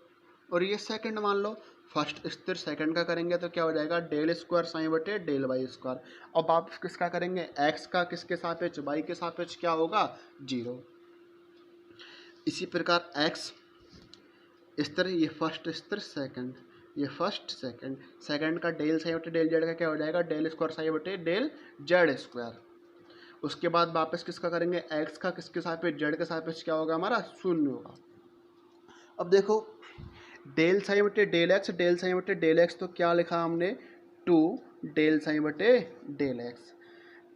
और ये सेकंड मान लो। फर्स्ट स्थिर सेकंड का करेंगे तो क्या हो जाएगा डेल स्क्वायर साइन बटे डेल वाई स्क्वायर। अब आप किसका करेंगे एक्स का किसके सापेक्ष वाई के सापेक्ष क्या होगा 0। इसी प्रकार एक्स स्थिर ये फर्स्ट स्थिर सेकंड, ये फर्स्ट सेकंड, सेकंड का डेल साइन बटे डेल जेड का क्या हो जाएगा डेल स्क्वायर साइन बटे डेल जेड स्क्वायर। उसके बाद वापस किसका करेंगे एक्स का किसके सापेक्ष जेड के सापेक्ष क्या होगा हमारा 0 होगा। अब देखो डेल साइन बटे डेल एक्स डेल साइन बटे डेल एक्स, तो क्या लिखा हमने 2 डेल साइन बटे डेल एक्स।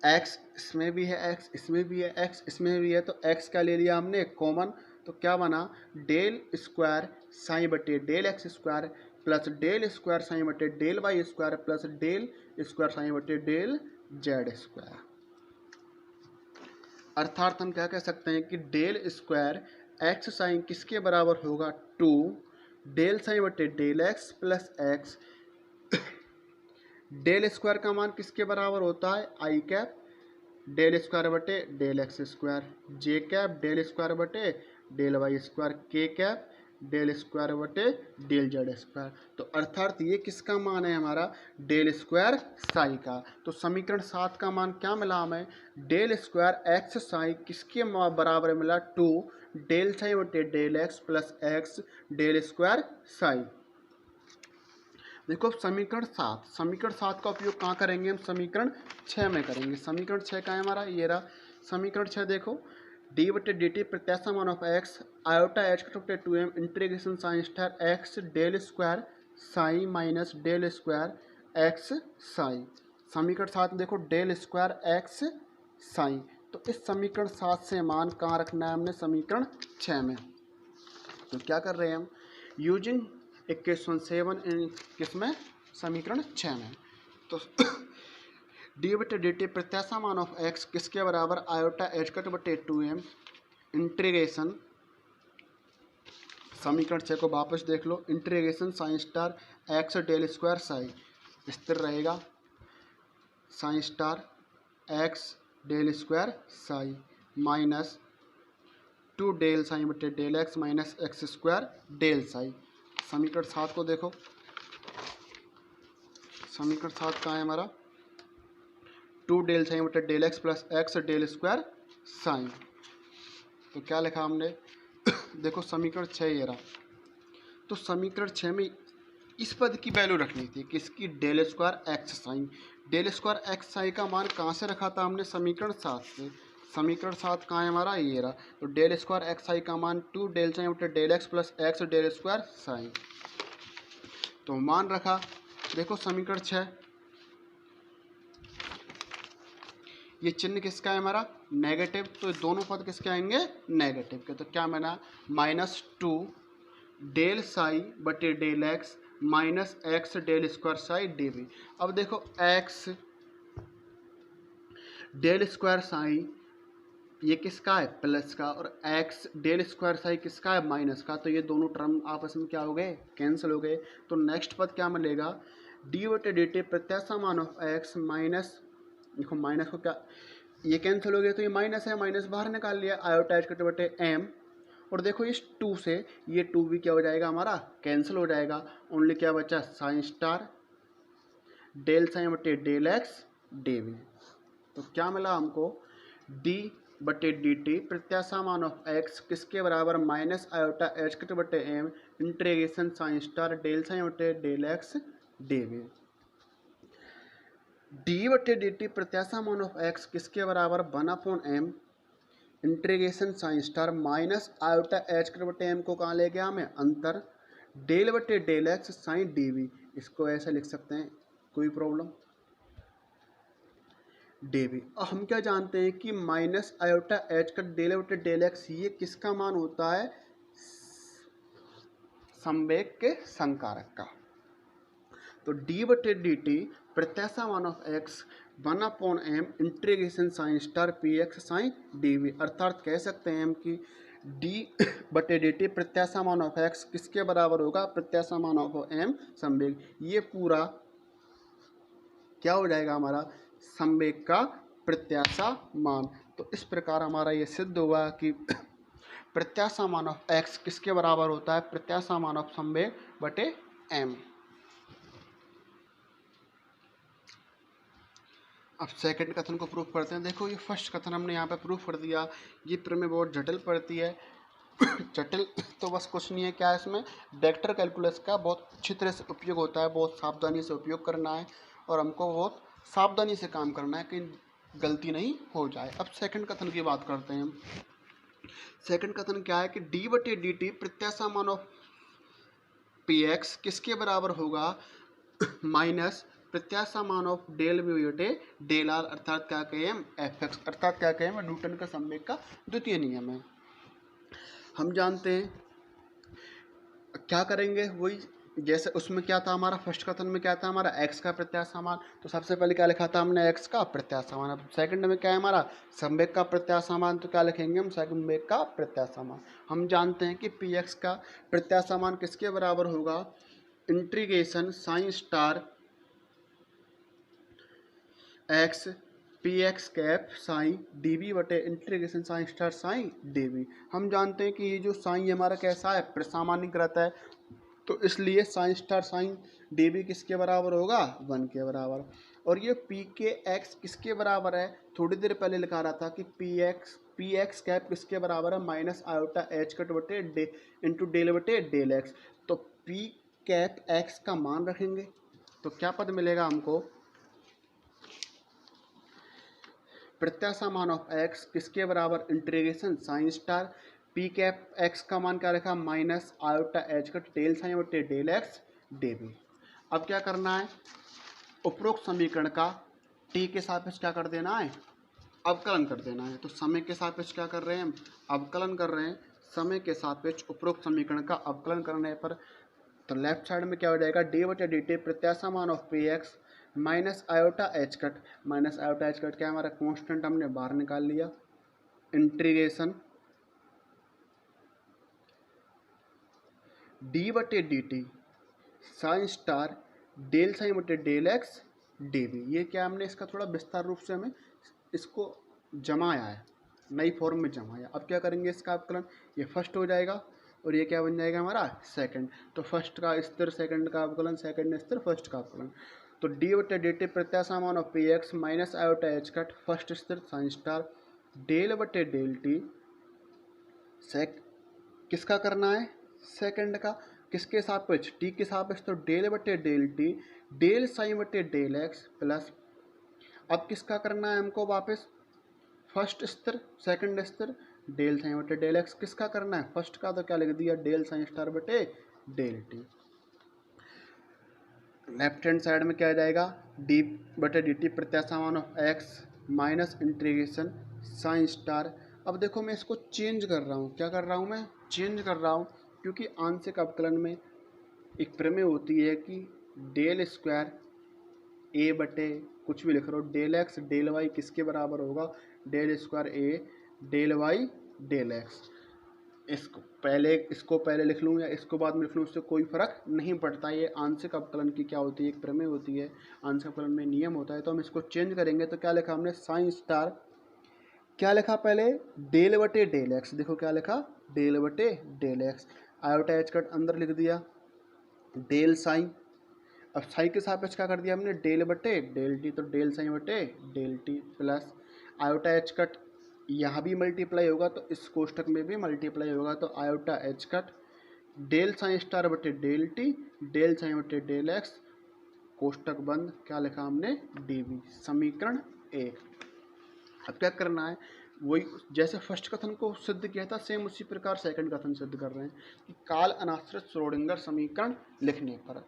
एक्स इसमें भी है एक्स इसमें भी है एक्स इसमें भी है, तो एक्स का ले लिया हमने कॉमन, तो क्या बना डेल स्क्वायर साइन बटे del x square plus del square psi बटे del y square plus del square psi बटे डेल जेड स्क्वायर। अर्थात हम क्या कह सकते हैं कि डेल स्क्वायर एक्स साइन किसके बराबर होगा, 2 डेल साइन बटे del x plus x. Del square का मान किसके बराबर होता है, आई कैप डेल स्क्वायर बटे del x square, j cap del square बटे del y square, k cap del square बटे डेल जेड स्क्वायर। तो अर्थात ये किसका मान है हमारा, डेल स्क्वायर साई का। तो समीकरण 7 का मान क्या मिला हमें, डेल स्क्वायर एक्स साई किसके बराबर मिला, 2 डेल साई बटे del x plus x del square psi. देखो समीकरण 7 का उपयोग कहाँ करेंगे हम, समीकरण 6 में करेंगे। समीकरण 6 का है हमारा, ये रहा समीकरण 6। देखो डी बटे डी टी प्रत्याशा मान ऑफ एक्स आयोटा एच बटे 2m integration psi star x del square psi minus del square x psi. समीकरण 7 में देखो डेल स्क्वायर एक्स साई। तो इस समीकरण 7 से मान कहाँ रखना है हमने, समीकरण 6 में। तो क्या कर रहे हैं हम, यूजिंग इक्वेशन 7 इन किसमें, समीकरण 6 में। तो डी बटे डी टी प्रत्याशा मान ऑफ एक्स किसके बराबर, आयोटा एच कट बटे 2m इंटीग्रेशन, समीकरण 6 को वापस देख लो, integration psi star x del square psi स्थिर रहेगा, psi star x del square psi minus 2 del psi बटे del x minus x square del psi. समीकरण 7 को देखो, समीकरण 7 कहाँ है हमारा, 2 डेल साइन बटे del x plus x del square psi. तो क्या लिखा हमने देखो समीकरण 6 ये रहा। तो समीकरण 6 में इस पद की वैल्यू रखनी थी, किसकी, del square x psi. Del square x psi का मान कहाँ से रखा था हमने, समीकरण 7 से। समीकरण 7 कहाँ है हमारा, ये रहा। तो डेल स्क्वायर एक्स साइन का मान 2 डेल साइन बटे del x plus x del square psi. तो मान रखा। देखो समीकरण 6, ये चिन्ह किसका है हमारा, नेगेटिव। तो दोनों पद किसके आएंगे, नेगेटिव के। तो क्या बना, -2 डेल साई बटे del x minus x del square psi d v. अब देखो एक्स डेल स्क्वायर साई ये किसका है, प्लस का, और एक्स डेल स्क्वायर साई किसका है, माइनस का। तो ये दोनों टर्म आपस में क्या हो गए, कैंसिल हो गए। तो नेक्स्ट पद क्या मिलेगा, डी बटे डी टी प्रत्याशा मान ऑफ एक्स माइनस, देखो माइनस को क्या, ये कैंसिल हो गया तो ये माइनस है, माइनस बाहर निकाल लिया, आयोटा एच बटे एम। और देखो इस 2 से ये 2 भी क्या हो जाएगा हमारा, कैंसिल हो जाएगा। ओनली क्या बचा, साइन स्टार डेल साइन बटे डेल एक्स डी वी। तो क्या मिला हमको, डी बटे डी टी प्रत्याशा मान ऑफ एक्स किसके बराबर, माइनस आयोटा एच बटे m integration psi star del psi बटे del x d v. D बटे डी टी प्रत्याशा मान ऑफ एक्स किसके बराबर, 1/m integration psi star minus iota h बटे एम को कहाँ ले गया हमें, अंतर, डेल बटे del x psi d v. इसको ऐसे लिख सकते हैं, कोई प्रॉब्लम, डी वी। और हम क्या जानते हैं कि माइनस आयोटा एच का डेल बटे डेल एक्स ये किसका मान होता है, संवेग के संकारक का। तो डी बटे डी टी प्रत्याशा मान of x 1/m integration psi star p x psi d v. अर्थात कह सकते हैं हम कि डी बटे डी टी प्रत्याशा मान ऑफ एक्स किसके बराबर होगा, प्रत्याशा मान ऑफ एम संवेग। ये पूरा क्या हो जाएगा हमारा, संवेग का प्रत्याशा मान। तो इस प्रकार हमारा ये सिद्ध हुआ कि प्रत्याशा मान ऑफ एक्स किसके बराबर होता है, प्रत्याशा मान ऑफ संवेग बटे एम। अब सेकंड कथन को प्रूफ करते हैं। देखो ये फर्स्ट कथन हमने यहाँ पे प्रूफ कर दिया, ये में बहुत जटिल पड़ती है जटिल तो बस कुछ नहीं है, क्या है इसमें वेक्टर कैलकुलस का बहुत अच्छी तरह से उपयोग होता है, बहुत सावधानी से उपयोग करना है और हमको बहुत सावधानी से काम करना है कि गलती नहीं हो जाए। अब सेकंड कथन की बात करते हैं हम। सेकंड कथन क्या है कि डी बटे डी टी प्रत्याशा मान ऑफ पी एक्स किसके बराबर होगा, माइनस प्रत्याशा मान ऑफ डेल वी बटे डेल आर, अर्थात क्या कहें एफ एक्स, अर्थात क्या कहें न्यूटन का संवेग का द्वितीय नियम है। हम जानते हैं क्या करेंगे, वही जैसे उसमें क्या था हमारा, फर्स्ट कथन में क्या था हमारा, एक्स का प्रत्याशा मान, तो सबसे पहले क्या लिखा था हमने, एक्स का प्रत्याशा मान। अब सेकंड में क्या है हमारा, समवेग का प्रत्याशा मान, तो क्या लिखेंगे हम, समवेग का प्रत्याशा मान। हम जानते हैं कि पी एक्स का प्रत्याशा मान किसके बराबर होगा, integration psi star x p x cap psi d b बटे integration psi star psi d b. हम जानते हैं कि ये जो साइन हमारा कैसा है, प्रसामान्यकृत है, तो इसलिए psi star psi d v किसके बराबर होगा, 1 के बराबर। और ये पी के एक्स किसके बराबर है, थोड़ी देर पहले लिखा रहा था कि पी एक्स कैप किसके बराबर है, माइनस आयोटा एच कट बटे डे इंटू डेल बटे डेल एक्स। तो पी कैप एक्स का मान रखेंगे तो क्या पद मिलेगा हमको, प्रत्याशा मान ऑफ एक्स किसके बराबर, integration psi star p cap x का मान क्या रखा, minus iota h cut del psi बटे डेल एक्स डी बी। अब क्या करना है, उपरोक्त समीकरण का टी के सापेक्ष क्या कर देना है, अवकलन कर देना है। तो समय के सापेक्ष क्या कर रहे हैं हम, अवकलन कर रहे हैं। समय के सापेक्ष उपरोक्त समीकरण का अवकलन करने पर तो लेफ्ट साइड में क्या हो जाएगा, डी बटे डी टी प्रत्याशा मान of p x minus iota h cut, minus iota h cut क्या हमारा कांस्टेंट हमने बाहर निकाल लिया, इंटीग्रेशन डी बटे d t psi star del psi बटे डेल एक्स डी बी। ये क्या हमने इसका थोड़ा विस्तार रूप से हमें इसको जमाया है, नई फॉर्म में जमाया। अब क्या करेंगे इसका अवकलन, ये फर्स्ट हो जाएगा और ये क्या बन जाएगा हमारा सेकंड। तो फर्स्ट का स्थिर सेकंड का अवकलन, सेकंड स्थिर फर्स्ट का अवकलन। तो डी बटे डी टी प्रत्याशा मान of p x minus iota h cut first स्थिर साइन स्टार डेल बटे डेल टी किसका करना है, सेकंड का, किसके सापेक्ष, टी के सापेक्ष, तो डेल बटे डेल टी डेल साइन बटे डेल एक्स प्लस, अब किसका करना है हमको वापस, फर्स्ट स्थिर सेकंड स्थिर डेल साइन बटे डेल एक्स, किसका करना है फर्स्ट का, तो क्या लिख दिया डेल साइन स्टार बटे del t. Left hand side में क्या आ जाएगा, डी बटे डी टी प्रत्याशा मान of x minus integration psi star. अब देखो मैं इसको चेंज कर रहा हूँ, क्या कर रहा हूँ मैं, चेंज कर रहा हूँ, क्योंकि आंशिक अवकलन में एक प्रमेय होती है कि डेल स्क्वायर ए बटे कुछ भी लिख रहा हो, डेल एक्स डेल वाई किसके बराबर होगा, डेल स्क्वायर ए डेल वाई डेल एक्स। इसको पहले लिख लूँ या इसको बाद में लिख लूँ, उससे कोई फर्क नहीं पड़ता। ये आंशिक अवकलन की क्या होती है, एक प्रमेय होती है, आंशिक अवकलन में नियम होता है। तो हम इसको चेंज करेंगे, तो क्या लिखा हमने, साइन स्टार, क्या लिखा पहले, डेल बटे डेल एक्स, देखो क्या लिखा, डेल बटे del x, iota h cut अंदर लिख दिया, डेल साइन, अब साइन के सापेक्ष क्या कर दिया हमने, डेल बटे डेल टी, तो डेल साइन बटे del t plus iota h cut, यहाँ भी मल्टीप्लाई होगा तो इस कोष्टक में भी मल्टीप्लाई होगा, तो iota h cut del psi star बटे डेल टी डेल साइन बटे डेल एक्स, कोष्टक बंद, क्या लिखा हमने, डी बी। समीकरण 1। अब क्या करना है, वही जैसे फर्स्ट कथन को सिद्ध किया था सेम उसी प्रकार सेकंड कथन सिद्ध कर रहे हैं कि काल अनाश्रित श्रोडिंगर समीकरण लिखने पर,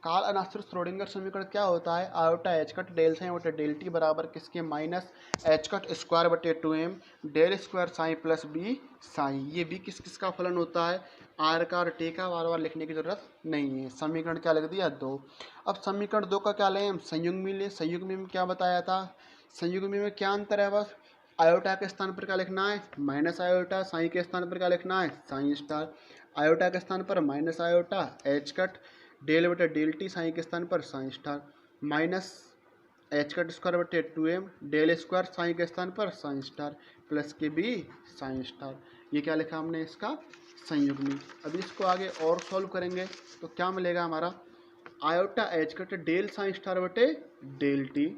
काल अनाश्रित श्रोडिंगर समीकरण क्या होता है, iota h cut del psi बटे डेल टी बराबर किसके, माइनस एच कट स्क्वायर बटे 2m del square psi plus b psi. ये भी किस किस का फलन होता है, आर का और टी का, बार बार लिखने की जरूरत नहीं है। समीकरण क्या लिख दिया, 2। अब समीकरण 2 का क्या लें हम, संयुग्मी लें। संयुग्मी में क्या बताया था, संयुग्मी में क्या अंतर है, बस आयोटा के स्थान पर क्या लिखना है, माइनस आयोटा, साइन के स्थान पर क्या लिखना है, साइन स्टार, आयोटा के स्थान पर minus iota h cut del बटे डेल टी, साइन के स्थान पर psi star, minus h cut square बटे 2m डेल स्क्वायर, साइन के स्थान पर साइन स्टार प्लस के बी साइन स्टार। ये क्या लिखा हमने, इसका संयुग्मी। अभी इसको आगे और सॉल्व करेंगे तो क्या मिलेगा हमारा, iota h cut del psi star बटे del t,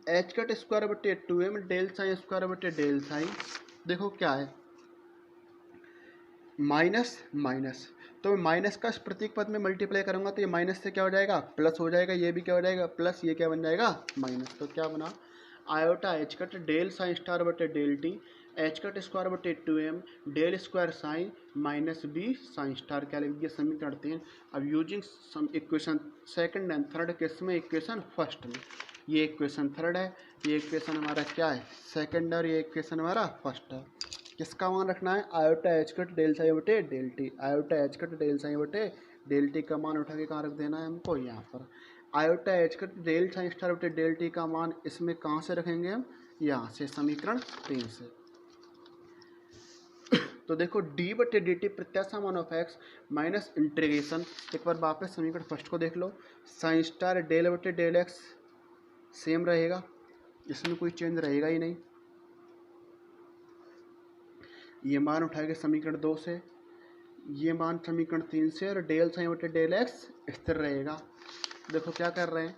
h cut square बटे 2m डेल साइन स्क्वायर बटे डेल साइन, देखो क्या है, माइनस माइनस, तो माइनस का इस प्रतीक पद में मल्टीप्लाई करूंगा तो ये माइनस से क्या हो जाएगा, प्लस हो जाएगा, ये भी क्या हो जाएगा प्लस, ये क्या बन जाएगा माइनस। तो क्या बना, iota h cut del psi star बटे del t h cut square बटे 2m del square psi minus b psi star, क्या लिख दिया, समीकरण 3। अब using equation second and third case में इक्वेशन फर्स्ट में, ये इक्वेशन थर्ड है, ये इक्वेशन हमारा क्या है सेकंड, और ये इक्वेशन हमारा फर्स्ट है। किसका मान रखना है, iota h cut del psi बटे del t, iota h cut del psi बटे डेल टी का मान उठा के कहाँ रख देना है हमको, यहाँ पर। Iota h cut del psi star बटे डेल टी का मान इसमें कहाँ से रखेंगे हम, यहाँ से, समीकरण 3 से। तो देखो डी बटे डी टी प्रत्याशा मान ऑफ एक्स माइनस इंटीग्रेशन, एक बार वापस समीकरण फर्स्ट को देख लो, साइन स्टार डेल बटे डेल एक्स सेम रहेगा, इसमें कोई चेंज रहेगा ही नहीं। ये मान उठाएंगे समीकरण 2 से, ये मान समीकरण 3 से, और डेल साइन बटे डेल एक्स स्थिर रहेगा। देखो क्या कर रहे हैं,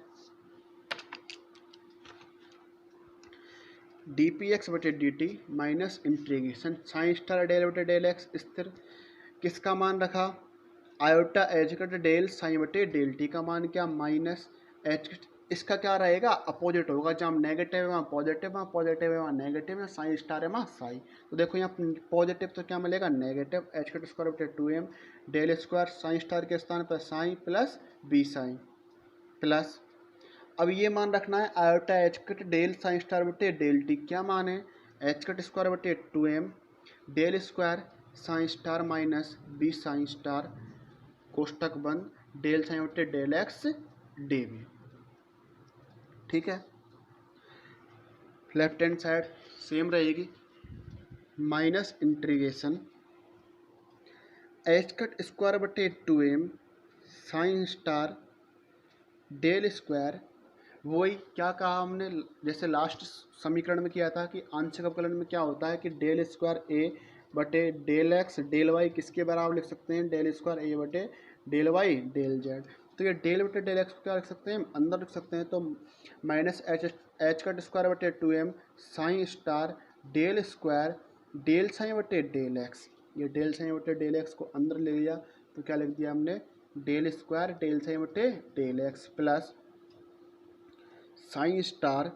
डी पी एक्स बटे d t minus integration psi star del बटे डेल एक्स स्थिर, किसका मान रखा, iota h cut del psi बटे डेल टी का मान क्या, माइनस एच, इसका क्या रहेगा, अपोजिट होगा, जहाँ नेगेटिव है वहाँ पॉजिटिव, वहाँ पॉजिटिव है वहाँ नेगेटिव है, साइन स्टार है वहाँ साई। तो देखो यहाँ पॉजिटिव तो क्या मिलेगा, नेगेटिव एच कट स्क्वायर बटे 2m del square psi star के स्थान पर psi plus b psi plus, अब ये मान रखना है iota h cut del psi star बटे डेल टी, क्या मान है, एच कट स्क्वायर बटे 2m del square psi star minus b psi star कोष्टक बंद डेल साइन बटे डेल एक्स डी वी। ठीक है, लेफ्ट हैंड साइड सेम रहेगी, minus integration h cut square बटे 2m psi star del square, वही क्या कहा हमने जैसे लास्ट समीकरण में किया था कि आंशिक अवकलन में क्या होता है कि डेल स्क्वायर ए बटे डेल एक्स डेल वाई किसके बराबर लिख सकते हैं, डेल स्क्वायर ए बटे डेल वाई डेल जेड। तो ये डेल बटे डेल एक्स को क्या लिख सकते हैं, अंदर लिख सकते हैं, तो माइनस एच कट स्क्वायर बटे 2m psi star del square del psi बटे डेल एक्स, ये डेल साइन बटे डेल एक्स को अंदर ले लिया तो क्या लिख दिया हमने, डेल स्क्वायर डेल साइन बटे del x plus psi star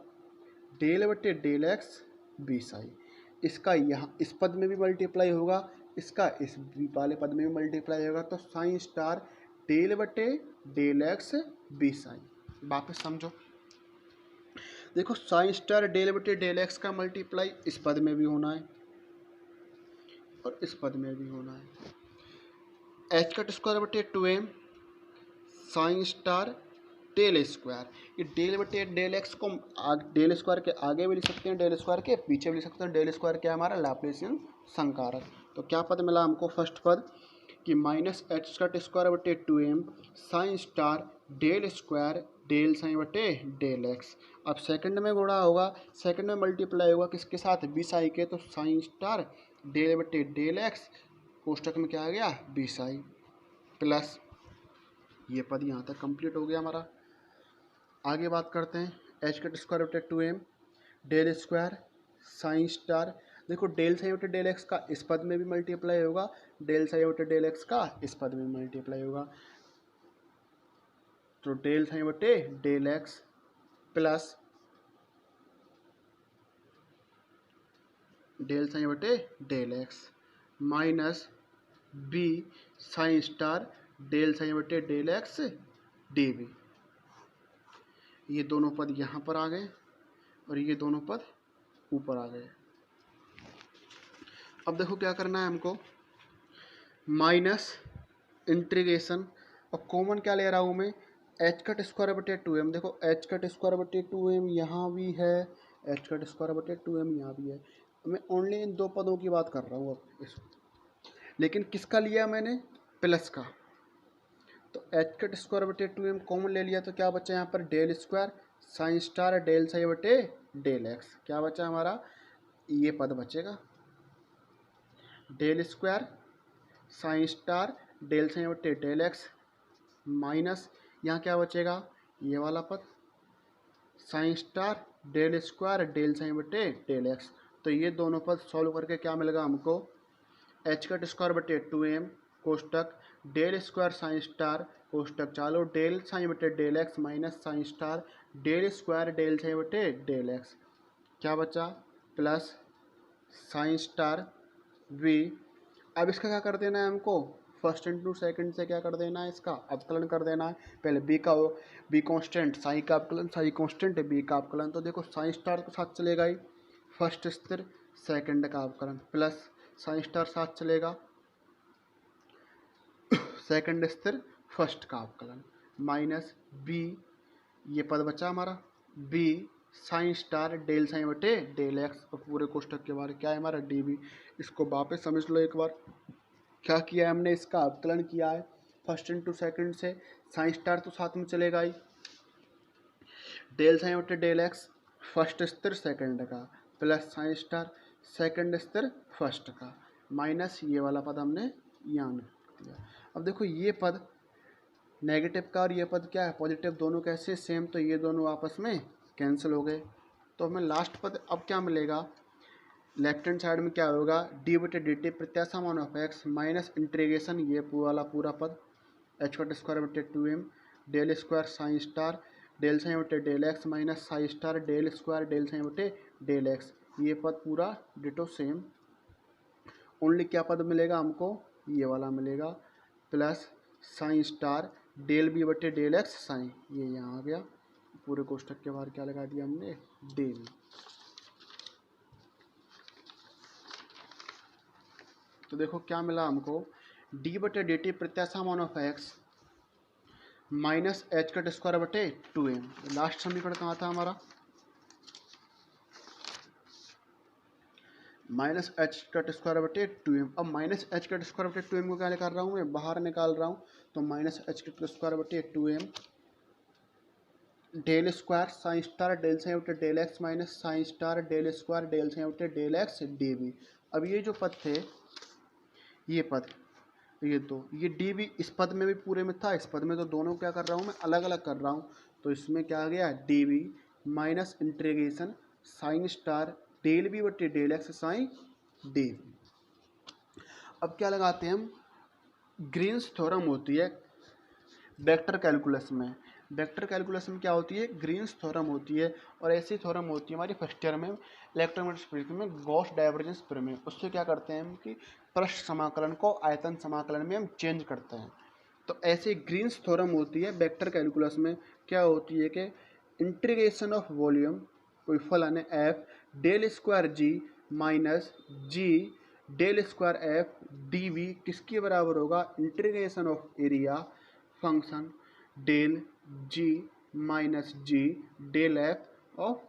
del बटे डेल एक्स बी साई, इसका यहाँ इस पद में भी मल्टीप्लाई होगा, इसका इस वाले पद में भी मल्टीप्लाई होगा, तो साइन स्टार डेल बटे डेल एक्स बी साई। वापस समझो, देखो साइन स्टार डेल बटे डेल एक्स का मल्टीप्लाई इस पद में भी होना है और इस पद में भी होना है, एच कट स्क्वायर बटे 2m psi star del square, ये डेल बटे डेल एक्स को डेल स्क्वायर के आगे भी लिख सकते हैं, डेल स्क्वायर के पीछे भी लिख सकते हैं, डेल स्क्वायर क्या हमारा लैप्लासियन संकारक। तो क्या पद मिला हमको, फर्स्ट पद कि माइनस एच कट स्क्वायर बटे 2m psi star del square del psi बटे डेल एक्स। अब सेकंड में गुणा होगा, सेकंड में मल्टीप्लाई होगा किसके साथ, बी साई के, तो साइन स्टार डेल बटे डेल एक्स कोष्टक में क्या आ गया, बी साई प्लस, ये पद यहाँ तक कंप्लीट हो गया हमारा। आगे बात करते हैं, एच कट स्क्वायर बटे 2m del square psi star, देखो डेल साइन बटे डेल एक्स का इस पद में भी मल्टीप्लाई होगा, डेल साइन बटे डेल एक्स का इस पद में मल्टीप्लाई होगा, तो डेल साइन बटे del x plus del psi बटे del x minus b psi star del psi बटे डेल एक्स डी वी। ये दोनों पद यहाँ पर आ गए और ये दोनों पद ऊपर आ गए। अब देखो क्या करना है हमको, माइनस इंटीग्रेशन, और कॉमन क्या ले रहा हूँ मैं, एच कट स्क्वायर बटे 2m, देखो एच कट स्क्वायर बटे 2m यहाँ भी है, एच कट स्क्वायर बटे 2m यहाँ भी है, मैं ओनली इन दो पदों की बात कर रहा हूँ अब इस, लेकिन किसका लिया मैंने, प्लस का, तो एच कट स्क्वायर बटे 2m कॉमन ले लिया तो क्या बचा यहाँ पर, del square psi star del psi बटे डेल एक्स, क्या बचा हमारा, ये पद बचेगा, del square psi star del psi बटे डेल एक्स माइनस यहाँ क्या बचेगा, ये वाला पद psi star del square del psi बटे डेल एक्स। तो ये दोनों पद सॉल्व करके क्या मिलेगा हमको, एच कट स्क्वायर बटे 2m कोष्टक डेल स्क्वायर साइन स्टार कोष्टक चालो डेल साइन बटे del x minus psi star del square del psi बटे डेल एक्स, क्या बचा, प्लस साइन स्टार वी। अब इसका क्या कर देना है हमको, फर्स्ट इंटू सेकंड से क्या कर देना है, इसका अवकलन कर देना है। पहले बी कांस्टेंट, साई का अवकलन, साई कांस्टेंट है, बी का अवकलन, तो देखो साइन स्टार के साथ चलेगा ही, फर्स्ट स्थिर सेकंड का अवकलन प्लस साइन स्टार साथ चलेगा, सेकंड स्थिर फर्स्ट का अवकलन माइनस बी, ये पद बचा हमारा b psi star del psi बटे डेल एक्स और पूरे कोष्ठक के बारे क्या है हमारा डी बी। इसको वापस समझ लो एक बार, क्या किया है हमने, इसका अवकलन किया है फर्स्ट इंटू सेकंड से, साइन स्टार तो साथ में चलेगा ही, डेल साइन बटे डेल एक्स फर्स्ट स्थिर सेकंड का प्लस साइन स्टार सेकंड स्थिर फर्स्ट का माइनस ये वाला पद हमने यहाँ में दिया। अब देखो ये पद नेगेटिव का और ये पद क्या है पॉजिटिव, दोनों कैसे सेम, तो ये दोनों आपस में कैंसिल हो गए। तो हमें लास्ट पद अब क्या मिलेगा, लेफ्ट हैंड साइड में क्या होगा डी बटे डी टी प्रत्याशा मान ऑफ एक्स माइनस इंटीग्रेशन ये वाला पूरा पद एच कट स्क्वायर बटे 2m del square psi star del psi बटे del x minus psi star del square del psi बटे डेल एक्स, ये पद पूरा डिटो सेम। ओनली क्या पद मिलेगा हमको, ये वाला मिलेगा plus psi star del b बटे डेल एक्स साइन, ये यहाँ आ गया, पूरे कोष्ठक के बाहर क्या लगा दिया हमने डेल। तो देखो क्या मिला हमको, डी बटे डी टी प्रत्याशा मान of x minus h cut square बटे 2m, लास्ट समीकरण कहाँ था हमारा माइनस एच कट स्क्वायर बटे 2m। अब माइनस एच कट स्क्वायर बटे 2m को क्या निकाल रहा हूँ मैं, बाहर निकाल रहा हूँ, तो माइनस एच कट स्क्वायर बटे 2m del square psi star del psi बटे del x minus psi star del square del psi बटे डेल एक्स डी बी। अब ये जो पद थे ये पद ये दो, ये डी बी इस पद में भी पूरे में था, इस पद में तो दोनों क्या कर रहा हूँ मैं अलग अलग कर रहा हूँ, तो इसमें क्या आ गया d b minus integration psi star del b बटे del x psi d b. अब क्या लगाते हैं हम, ग्रीन्स थ्योरम होती है वेक्टर कैलकुलस में, वेक्टर कैलकुलस में क्या होती है ग्रीन्स थ्योरम होती है, और ऐसी थ्योरम होती है हमारी फर्स्ट ईयर में इलेक्ट्रोमैग्नेटिक्स में गॉस डाइवर्जेंस प्रमेय। उससे क्या करते हैं हम कि पृष्ठ समाकलन को आयतन समाकलन में हम चेंज करते हैं। तो ऐसे ग्रीन्स थ्योरम होती है वेक्टर कैलकुलस में, क्या होती है कि इंटीग्रेशन ऑफ वॉल्यूम कोई फलन है f del square g minus g del square f d v किसके बराबर होगा, integration of area function del g minus g del f of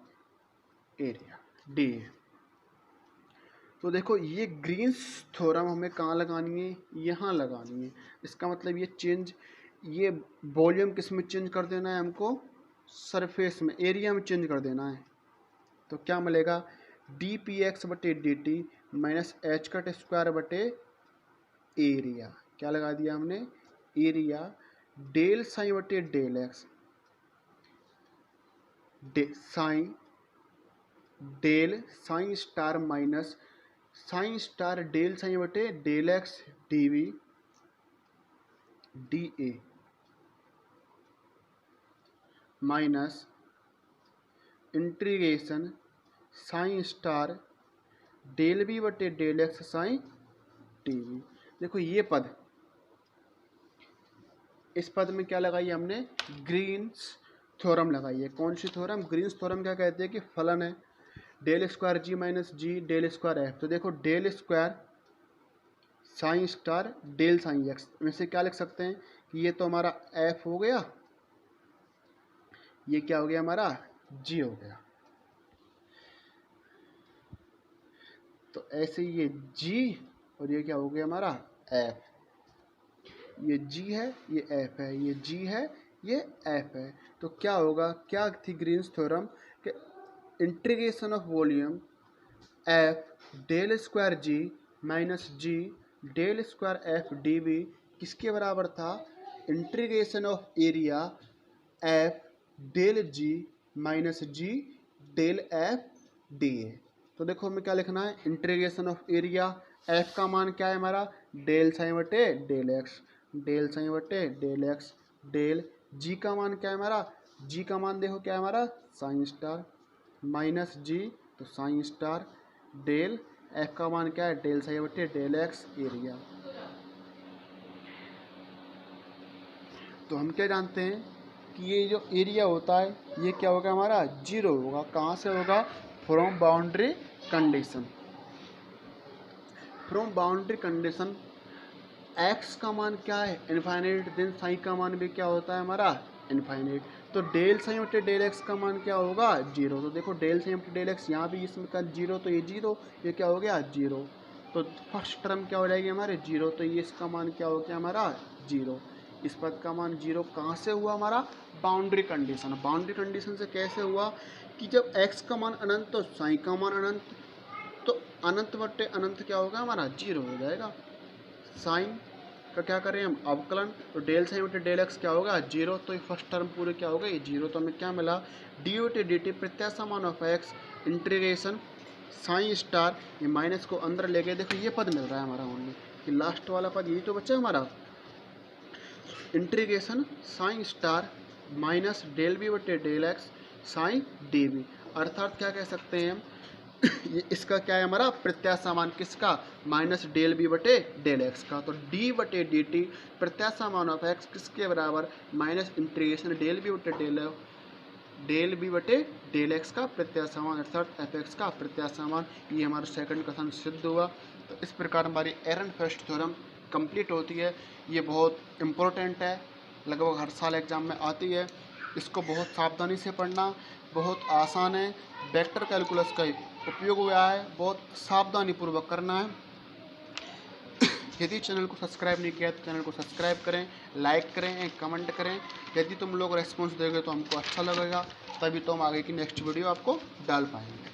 area d. तो देखो ये ग्रीन्स थ्योरम हमें कहाँ लगानी है, यहाँ लगानी है। इसका मतलब ये चेंज, ये वॉल्यूम किस में चेंज कर देना है हमको, सरफेस में एरिया में चेंज कर देना है। तो क्या मिलेगा डी पी एक्स बटे d t minus h cut square बटे एरिया, क्या लगा दिया हमने एरिया डेल साइन बटे del x psi del psi star minus psi star del psi बटे del x d v d a minus integration psi star del b बटे del x psi d v. देखो ये पद, इस पद में क्या लगाई हमने ग्रीन्स थ्योरम लगाई है। कौन सी थ्योरम, ग्रीन्स थ्योरम क्या कहते हैं कि फलन है del square g minus g del square f. तो देखो del square psi star del psi x में से क्या लिख सकते हैं कि ये तो हमारा एफ हो गया, ये क्या हो गया हमारा जी हो गया। तो ऐसे ये जी और ये क्या हो गया हमारा एफ, ये जी है ये एफ है, ये जी है ये एफ है। तो क्या होगा, क्या थी ग्रीन्स थ्योरम कि integration of volume f del square g minus g del square f d v किसके बराबर था, integration of area f del g minus g del f d a. तो देखो हमें क्या लिखना है, इंटीग्रेशन ऑफ एरिया एफ का मान क्या है हमारा डेल साइन बटे डेल एक्स, डेल साइन बटे डेल एक्स डेल जी का मान क्या है हमारा, जी का मान देखो क्या है हमारा साइन स्टार माइनस जी तो साइन स्टार डेल एफ का मान क्या है डेल साइन बटे डेल एक्स एरिया। तो हम क्या जानते हैं कि ये जो एरिया होता है ये क्या होगा हमारा जीरो होगा। कहाँ से होगा, from boundary condition, from boundary condition x का मान क्या है, इनफाइनाइट, देन साई का मान भी क्या होता है हमारा, इनफाइनाइट। तो डेल साई बटे डेल एक्स का मान क्या होगा, जीरो। तो देखो डेल साई बटे डेल एक्स, यहाँ भी इसमें का जीरो, तो ये जीरो, ये क्या हो गया, जीरो। तो फर्स्ट टर्म क्या हो जाएगी हमारे, जीरो। तो ये इसका मान क्या हो गया हमारा, जीरो। इस पद का मान जीरो कहाँ से हुआ हमारा, बाउंड्री कंडीशन। बाउंड्री कंडीशन से कैसे हुआ कि जब x का मान अनंत तो साई का मान अनंत, तो अनंत बटे अनंत क्या होगा हमारा, जीरो हो जाएगा। साइन का क्या करें हम, अवकलन, तो डेल साइन बटे डेल एक्स क्या होगा, जीरो। तो ये फर्स्ट टर्म पूरे क्या हो गए, जीरो। तो हमें क्या मिला, डी बटे डी टी प्रत्याशा मान of x integration psi star, ये माइनस को अंदर ले गए, देखो ये पद मिल रहा है हमारा ओनली, कि लास्ट वाला पद यही तो बच्चा हमारा, integration psi star minus del b बटे del x psi d b. अर्थात क्या कह सकते हैं हम, ये इसका क्या है हमारा प्रत्याशा मान, किसका, माइनस डेल बी बटे डेल एक्स का। तो डी बटे डी टी प्रत्याशा मान ऑफ एक्स किसके बराबर, माइनस इंटीग्रेशन डेल बी बटे डेल बी बटे डेल एक्स का प्रत्याशा मान, अर्थात एफ एक्स का प्रत्याशा मान। ये हमारा सेकंड क्वेश्चन सिद्ध हुआ। तो इस प्रकार हमारी एरनफेस्ट थ्योरम कंप्लीट होती है। ये बहुत इम्पोर्टेंट है, लगभग हर साल एग्जाम में आती है। इसको बहुत सावधानी से पढ़ना, बहुत आसान है। वेक्टर कैलकुलस का उपयोग हुआ है, बहुत सावधानी पूर्वक करना है। यदि चैनल को सब्सक्राइब नहीं किया तो चैनल को सब्सक्राइब करें, लाइक करें, कमेंट करें। यदि तुम लोग रेस्पॉन्स दोगे तो हमको अच्छा लगेगा, तभी तो हम आगे की नेक्स्ट वीडियो आपको डाल पाएंगे।